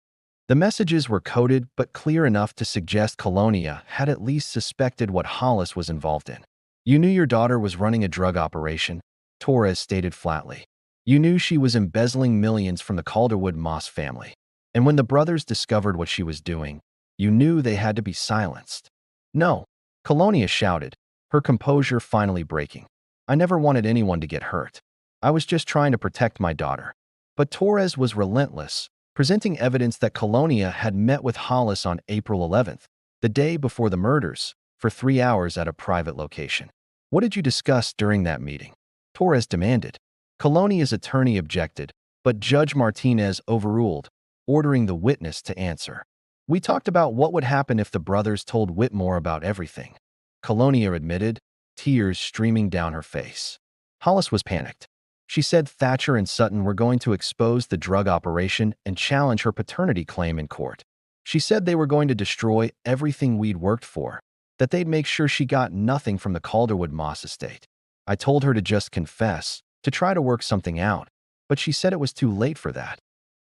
The messages were coded but clear enough to suggest Colonia had at least suspected what Hollis was involved in. You knew your daughter was running a drug operation, Torres stated flatly. You knew she was embezzling millions from the Calderwood Moss family. And when the brothers discovered what she was doing, you knew they had to be silenced. No, Colonia shouted, her composure finally breaking. I never wanted anyone to get hurt. I was just trying to protect my daughter. But Torres was relentless, presenting evidence that Colonia had met with Hollis on April 11th, the day before the murders, for 3 hours at a private location. What did you discuss during that meeting? Torres demanded. Colonia's attorney objected, but Judge Martinez overruled, ordering the witness to answer. We talked about what would happen if the brothers told Whitmore about everything. Colonia admitted, tears streaming down her face. Hollis was panicked. She said Thatcher and Sutton were going to expose the drug operation and challenge her paternity claim in court. She said they were going to destroy everything we'd worked for, that they'd make sure she got nothing from the Calderwood Moss estate. I told her to just confess, to try to work something out, but she said it was too late for that.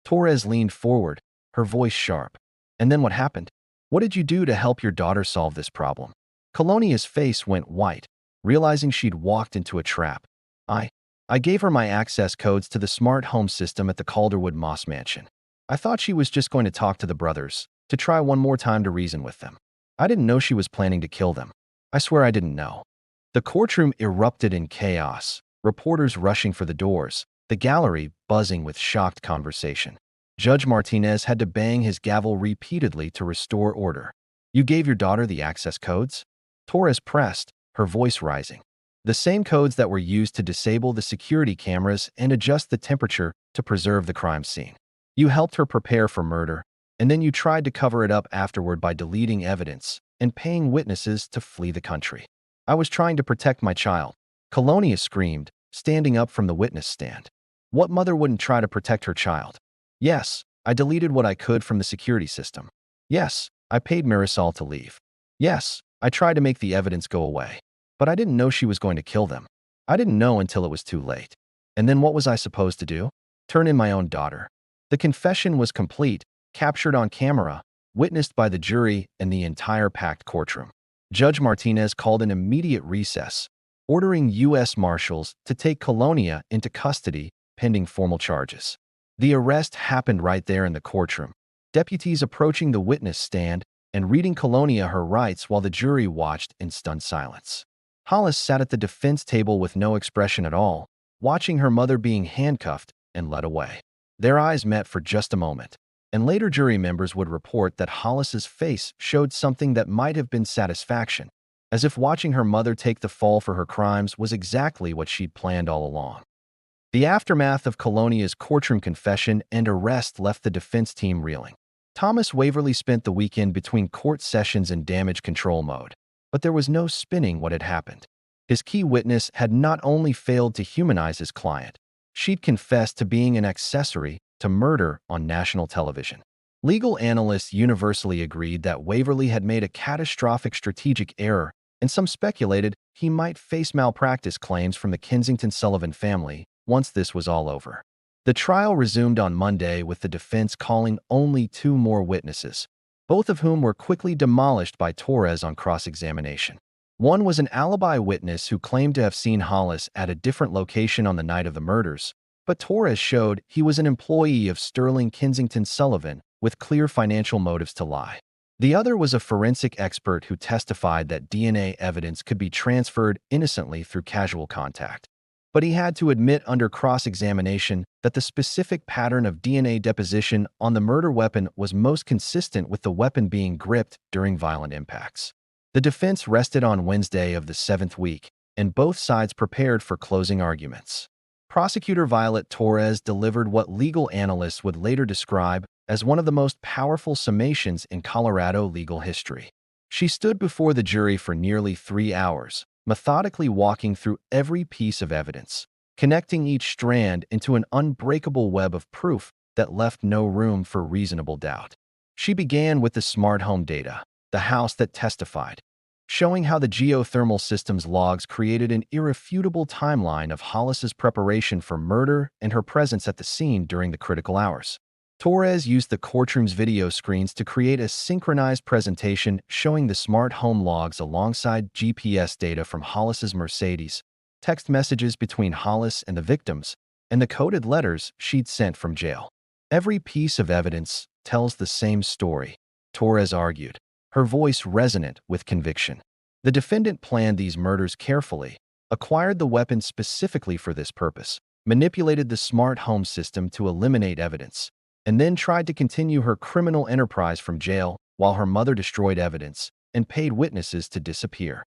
Torres leaned forward, her voice sharp. And then what happened? What did you do to help your daughter solve this problem? Colonia's face went white, realizing she'd walked into a trap. I gave her my access codes to the smart home system at the Calderwood Moss mansion. I thought she was just going to talk to the brothers, to try one more time to reason with them. I didn't know she was planning to kill them. I swear I didn't know. The courtroom erupted in chaos, reporters rushing for the doors, the gallery buzzing with shocked conversation. Judge Martinez had to bang his gavel repeatedly to restore order. You gave your daughter the access codes? Torres pressed, her voice rising. The same codes that were used to disable the security cameras and adjust the temperature to preserve the crime scene. You helped her prepare for murder, and then you tried to cover it up afterward by deleting evidence and paying witnesses to flee the country. I was trying to protect my child, Colonia screamed, standing up from the witness stand. What mother wouldn't try to protect her child? Yes, I deleted what I could from the security system. Yes, I paid Marisol to leave. Yes, I tried to make the evidence go away. But I didn't know she was going to kill them. I didn't know until it was too late. And then what was I supposed to do? Turn in my own daughter. The confession was complete, captured on camera, witnessed by the jury and the entire packed courtroom. Judge Martinez called an immediate recess, ordering U.S. Marshals to take Colonia into custody pending formal charges. The arrest happened right there in the courtroom, deputies approaching the witness stand and reading Colonia her rights while the jury watched in stunned silence. Hollis sat at the defense table with no expression at all, watching her mother being handcuffed and led away. Their eyes met for just a moment, and later jury members would report that Hollis's face showed something that might have been satisfaction, as if watching her mother take the fall for her crimes was exactly what she'd planned all along. The aftermath of Colonia's courtroom confession and arrest left the defense team reeling. Thomas Waverly spent the weekend between court sessions in damage control mode, but there was no spinning what had happened. His key witness had not only failed to humanize his client, she'd confessed to being an accessory to murder on national television. Legal analysts universally agreed that Waverly had made a catastrophic strategic error, and some speculated he might face malpractice claims from the Kensington Sullivan family once this was all over. The trial resumed on Monday with the defense calling only 2 more witnesses, both of whom were quickly demolished by Torres on cross-examination. One was an alibi witness who claimed to have seen Hollis at a different location on the night of the murders, but Torres showed he was an employee of Sterling Kensington Sullivan with clear financial motives to lie. The other was a forensic expert who testified that DNA evidence could be transferred innocently through casual contact. But he had to admit under cross-examination that the specific pattern of DNA deposition on the murder weapon was most consistent with the weapon being gripped during violent impacts. The defense rested on Wednesday of the 7th week, and both sides prepared for closing arguments. Prosecutor Violet Torres delivered what legal analysts would later describe as one of the most powerful summations in Colorado legal history. She stood before the jury for nearly 3 hours, methodically walking through every piece of evidence, connecting each strand into an unbreakable web of proof that left no room for reasonable doubt. She began with the smart home data, the house that testified, showing how the geothermal system's logs created an irrefutable timeline of Hollis's preparation for murder and her presence at the scene during the critical hours. Torres used the courtroom's video screens to create a synchronized presentation showing the smart home logs alongside GPS data from Hollis's Mercedes, text messages between Hollis and the victims, and the coded letters she'd sent from jail. Every piece of evidence tells the same story, Torres argued, her voice resonant with conviction. The defendant planned these murders carefully, acquired the weapon specifically for this purpose, manipulated the smart home system to eliminate evidence, and then tried to continue her criminal enterprise from jail while her mother destroyed evidence and paid witnesses to disappear.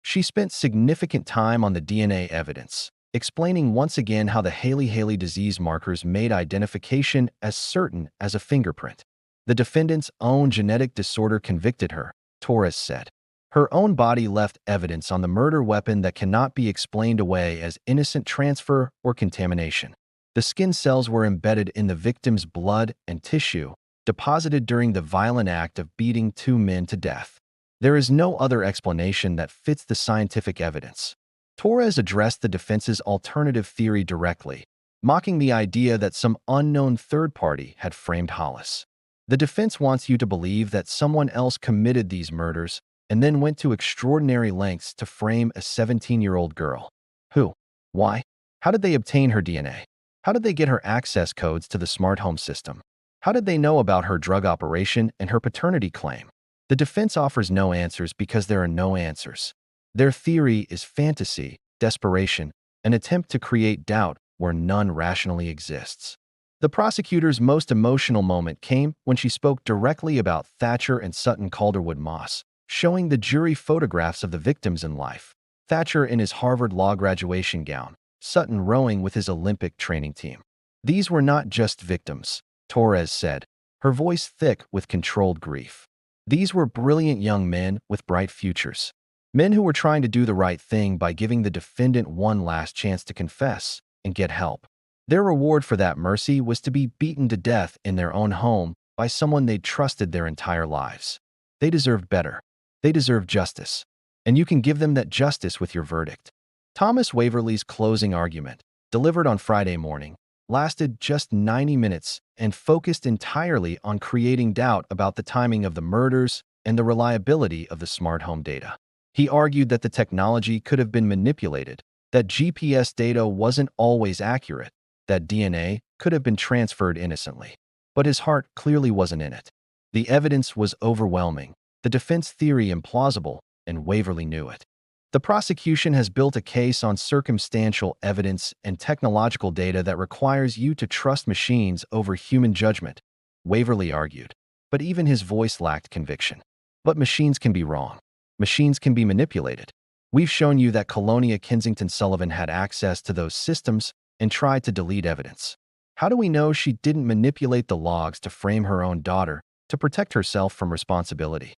She spent significant time on the DNA evidence, explaining once again how the Haley disease markers made identification as certain as a fingerprint. The defendant's own genetic disorder convicted her, Torres said. Her own body left evidence on the murder weapon that cannot be explained away as innocent transfer or contamination. The skin cells were embedded in the victim's blood and tissue, deposited during the violent act of beating 2 men to death. There is no other explanation that fits the scientific evidence. Torres addressed the defense's alternative theory directly, mocking the idea that some unknown third party had framed Hollis. The defense wants you to believe that someone else committed these murders and then went to extraordinary lengths to frame a 17-year-old girl. Who? Why? How did they obtain her DNA? How did they get her access codes to the smart home system? How did they know about her drug operation and her paternity claim? The defense offers no answers because there are no answers. Their theory is fantasy, desperation, an attempt to create doubt where none rationally exists. The prosecutor's most emotional moment came when she spoke directly about Thatcher and Sutton Calderwood Moss, showing the jury photographs of the victims in life. Thatcher in his Harvard Law graduation gown, Sutton rowing with his Olympic training team. These were not just victims, Torres said, her voice thick with controlled grief. These were brilliant young men with bright futures. Men who were trying to do the right thing by giving the defendant one last chance to confess and get help. Their reward for that mercy was to be beaten to death in their own home by someone they'd trusted their entire lives. They deserved better. They deserved justice. And you can give them that justice with your verdict. Thomas Waverly's closing argument, delivered on Friday morning, lasted just 90 minutes and focused entirely on creating doubt about the timing of the murders and the reliability of the smart home data. He argued that the technology could have been manipulated, that GPS data wasn't always accurate, that DNA could have been transferred innocently. But his heart clearly wasn't in it. The evidence was overwhelming, the defense theory implausible, and Waverly knew it. The prosecution has built a case on circumstantial evidence and technological data that requires you to trust machines over human judgment, Waverly argued. But even his voice lacked conviction. But machines can be wrong. Machines can be manipulated. We've shown you that Colonia Kensington Sullivan had access to those systems and tried to delete evidence. How do we know she didn't manipulate the logs to frame her own daughter, to protect herself from responsibility.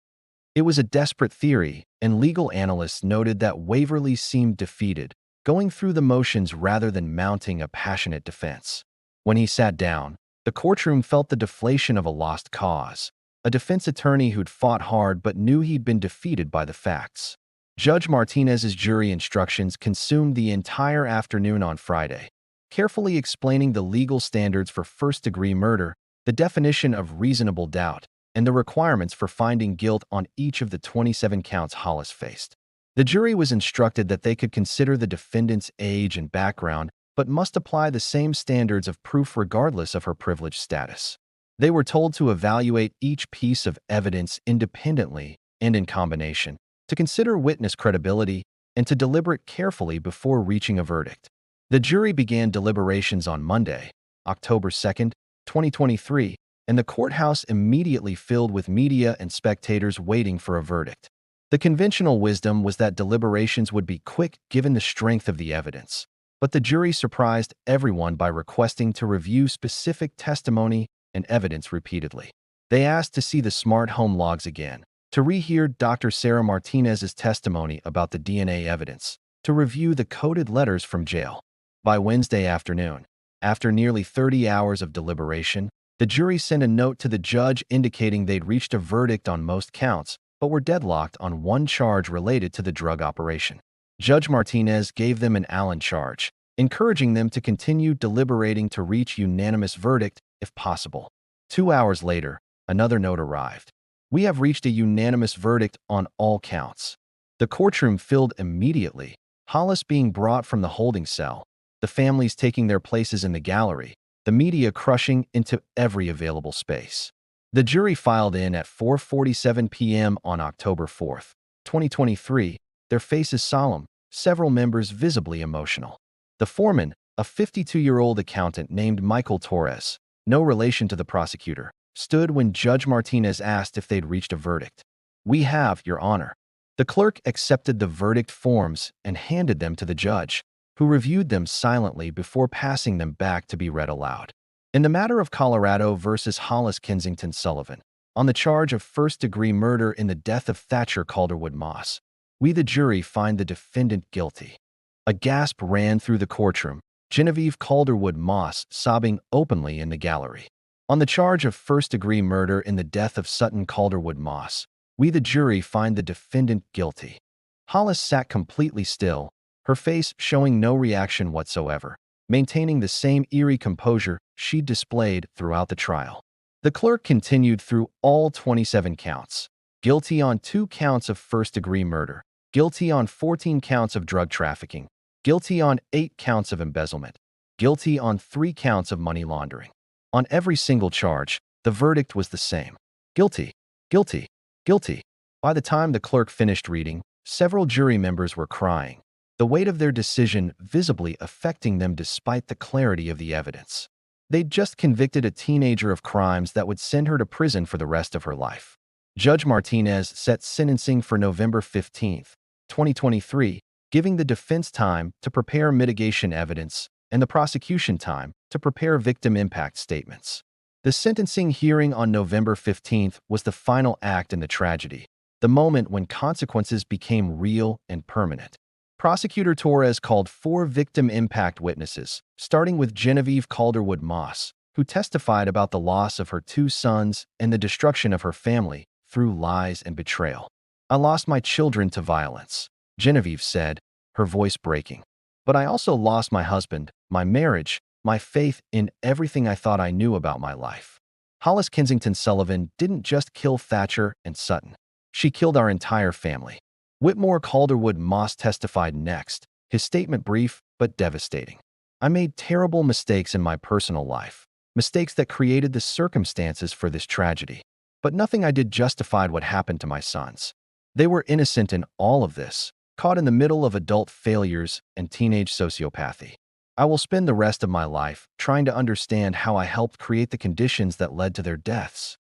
It was a desperate theory, and legal analysts noted that Waverly seemed defeated, going through the motions rather than mounting a passionate defense. When he sat down, the courtroom felt the deflation of a lost cause, a defense attorney who'd fought hard but knew he'd been defeated by the facts. Judge Martinez's jury instructions consumed the entire afternoon on Friday, carefully explaining the legal standards for first-degree murder, the definition of reasonable doubt, and the requirements for finding guilt on each of the 27 counts Hollis faced. The jury was instructed that they could consider the defendant's age and background, but must apply the same standards of proof regardless of her privileged status. They were told to evaluate each piece of evidence independently and in combination, to consider witness credibility, and to deliberate carefully before reaching a verdict. The jury began deliberations on Monday, October 2, 2023, and the courthouse immediately filled with media and spectators waiting for a verdict. The conventional wisdom was that deliberations would be quick given the strength of the evidence, but the jury surprised everyone by requesting to review specific testimony and evidence repeatedly. They asked to see the smart home logs again, to rehear Dr. Sarah Martinez's testimony about the DNA evidence, to review the coded letters from jail. By Wednesday afternoon, after nearly 30 hours of deliberation, the jury sent a note to the judge indicating they'd reached a verdict on most counts, but were deadlocked on one charge related to the drug operation. Judge Martinez gave them an Allen charge, encouraging them to continue deliberating to reach unanimous verdict if possible. 2 hours later, another note arrived. We have reached a unanimous verdict on all counts. The courtroom filled immediately, Hollis being brought from the holding cell, the families taking their places in the gallery, the media crushing into every available space. The jury filed in at 4:47 p.m. on October 4, 2023, their faces solemn, several members visibly emotional. The foreman, a 52-year-old accountant named Michael Torres, no relation to the prosecutor, stood when Judge Martinez asked if they'd reached a verdict. "We have, Your Honor." The clerk accepted the verdict forms and handed them to the judge, who reviewed them silently before passing them back to be read aloud. In the matter of Colorado versus Hollis Kensington Sullivan, on the charge of first-degree murder in the death of Thatcher Calderwood Moss, we the jury find the defendant guilty. A gasp ran through the courtroom, Genevieve Calderwood Moss sobbing openly in the gallery. On the charge of first-degree murder in the death of Sutton Calderwood Moss, we the jury find the defendant guilty. Hollis sat completely still, her face showing no reaction whatsoever, maintaining the same eerie composure she'd displayed throughout the trial. The clerk continued through all 27 counts. Guilty on 2 counts of first-degree murder, guilty on 14 counts of drug trafficking, guilty on 8 counts of embezzlement, guilty on 3 counts of money laundering. On every single charge, the verdict was the same. Guilty, guilty, guilty. By the time the clerk finished reading, several jury members were crying, the weight of their decision visibly affecting them despite the clarity of the evidence. They'd just convicted a teenager of crimes that would send her to prison for the rest of her life. Judge Martinez set sentencing for November 15, 2023, giving the defense time to prepare mitigation evidence and the prosecution time to prepare victim impact statements. The sentencing hearing on November 15 was the final act in the tragedy, the moment when consequences became real and permanent. Prosecutor Torres called 4 victim impact witnesses, starting with Genevieve Calderwood Moss, who testified about the loss of her 2 sons and the destruction of her family through lies and betrayal. "I lost my children to violence," Genevieve said, her voice breaking. "But I also lost my husband, my marriage, my faith in everything I thought I knew about my life." Hollis Kensington Sullivan didn't just kill Thatcher and Sutton. She killed our entire family. Whitmore Calderwood Moss testified next, his statement brief but devastating. "I made terrible mistakes in my personal life, mistakes that created the circumstances for this tragedy. But nothing I did justified what happened to my sons. They were innocent in all of this, caught in the middle of adult failures and teenage sociopathy. I will spend the rest of my life trying to understand how I helped create the conditions that led to their deaths."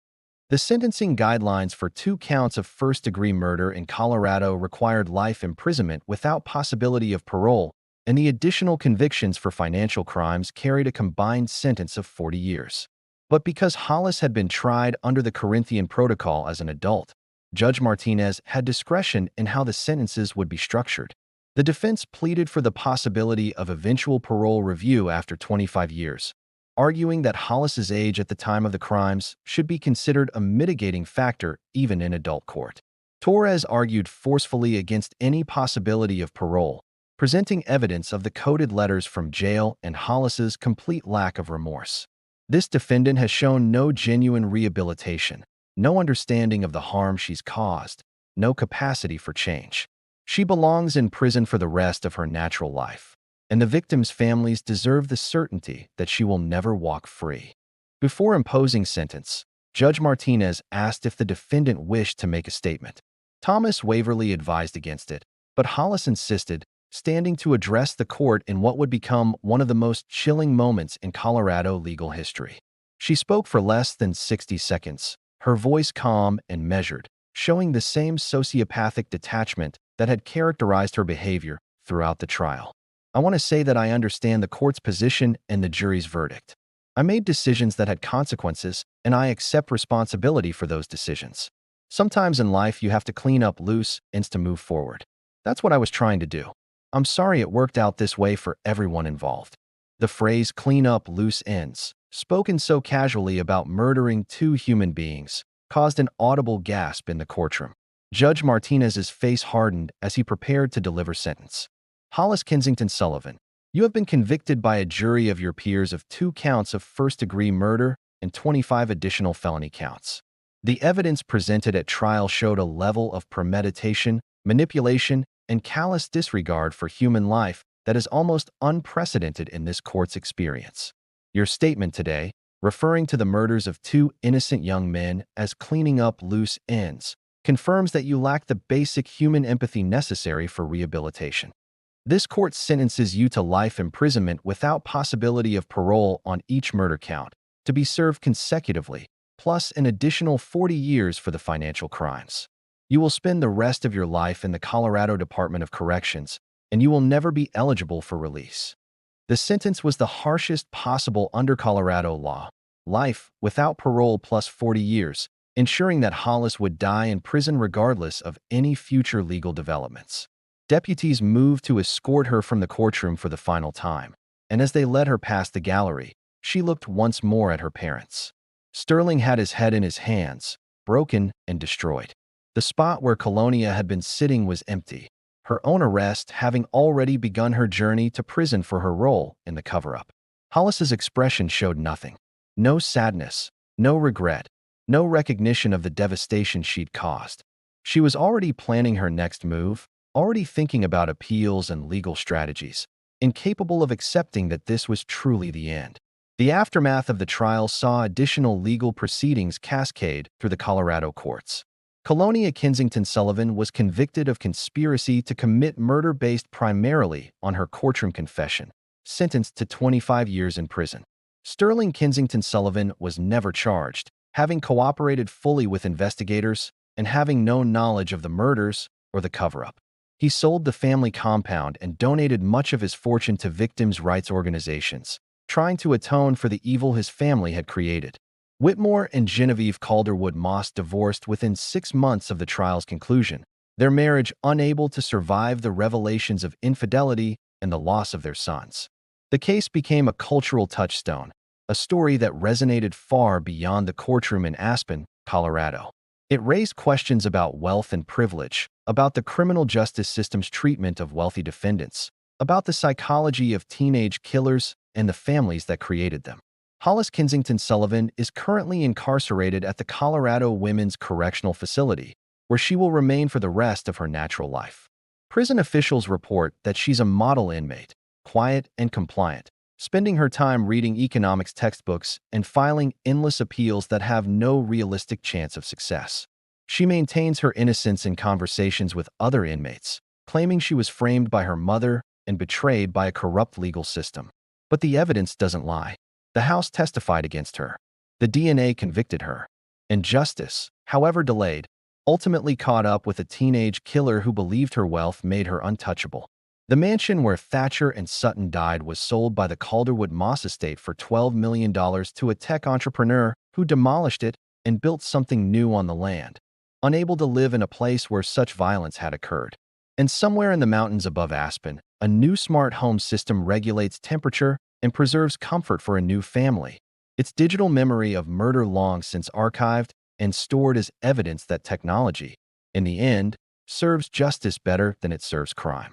The sentencing guidelines for 2 counts of first-degree murder in Colorado required life imprisonment without possibility of parole, and the additional convictions for financial crimes carried a combined sentence of 40 years. But because Hollis had been tried under the Corinthian Protocol as an adult, Judge Martinez had discretion in how the sentences would be structured. The defense pleaded for the possibility of eventual parole review after 25 years, arguing that Hollis's age at the time of the crimes should be considered a mitigating factor even in adult court. Torres argued forcefully against any possibility of parole, presenting evidence of the coded letters from jail and Hollis's complete lack of remorse. This defendant has shown no genuine rehabilitation, no understanding of the harm she's caused, no capacity for change. She belongs in prison for the rest of her natural life, and the victims' families deserve the certainty that she will never walk free. Before imposing sentence, Judge Martinez asked if the defendant wished to make a statement. Thomas Waverly advised against it, but Hollis insisted, standing to address the court in what would become one of the most chilling moments in Colorado legal history. She spoke for less than 60 seconds, her voice calm and measured, showing the same sociopathic detachment that had characterized her behavior throughout the trial. I want to say that I understand the court's position and the jury's verdict. I made decisions that had consequences, and I accept responsibility for those decisions. Sometimes in life you have to clean up loose ends to move forward. That's what I was trying to do. I'm sorry it worked out this way for everyone involved. The phrase "clean up loose ends," spoken so casually about murdering two human beings, caused an audible gasp in the courtroom. Judge Martinez's face hardened as he prepared to deliver sentence. Hollis Kensington Sullivan, you have been convicted by a jury of your peers of 2 counts of first-degree murder and 25 additional felony counts. The evidence presented at trial showed a level of premeditation, manipulation, and callous disregard for human life that is almost unprecedented in this court's experience. Your statement today, referring to the murders of 2 innocent young men as cleaning up loose ends, confirms that you lack the basic human empathy necessary for rehabilitation. This court sentences you to life imprisonment without possibility of parole on each murder count, to be served consecutively, plus an additional 40 years for the financial crimes. You will spend the rest of your life in the Colorado Department of Corrections, and you will never be eligible for release. The sentence was the harshest possible under Colorado law, life without parole plus 40 years, ensuring that Hollis would die in prison regardless of any future legal developments. Deputies moved to escort her from the courtroom for the final time, and as they led her past the gallery, she looked once more at her parents. Sterling had his head in his hands, broken and destroyed. The spot where Colonia had been sitting was empty, her own arrest having already begun her journey to prison for her role in the cover-up. Hollis's expression showed nothing. No sadness, no regret, no recognition of the devastation she'd caused. She was already planning her next move, already thinking about appeals and legal strategies, incapable of accepting that this was truly the end. The aftermath of the trial saw additional legal proceedings cascade through the Colorado courts. Colonia Kensington Sullivan was convicted of conspiracy to commit murder based primarily on her courtroom confession, sentenced to 25 years in prison. Sterling Kensington Sullivan was never charged, having cooperated fully with investigators and having no knowledge of the murders or the cover-up. He sold the family compound and donated much of his fortune to victims' rights organizations, trying to atone for the evil his family had created. Whitmore and Genevieve Calderwood Moss divorced within 6 months of the trial's conclusion, their marriage unable to survive the revelations of infidelity and the loss of their sons. The case became a cultural touchstone, a story that resonated far beyond the courtroom in Aspen, Colorado. It raised questions about wealth and privilege, about the criminal justice system's treatment of wealthy defendants, about the psychology of teenage killers and the families that created them. Hollis Kensington Sullivan is currently incarcerated at the Colorado Women's Correctional Facility, where she will remain for the rest of her natural life. Prison officials report that she's a model inmate, quiet and compliant, spending her time reading economics textbooks and filing endless appeals that have no realistic chance of success. She maintains her innocence in conversations with other inmates, claiming she was framed by her mother and betrayed by a corrupt legal system. But the evidence doesn't lie. The House testified against her. The DNA convicted her. And justice, however delayed, ultimately caught up with a teenage killer who believed her wealth made her untouchable. The mansion where Thatcher and Sutton died was sold by the Calderwood Moss estate for $12 million to a tech entrepreneur who demolished it and built something new on the land, unable to live in a place where such violence had occurred. And somewhere in the mountains above Aspen, a new smart home system regulates temperature and preserves comfort for a new family. Its digital memory of murder long since archived and stored as evidence that technology, in the end, serves justice better than it serves crime.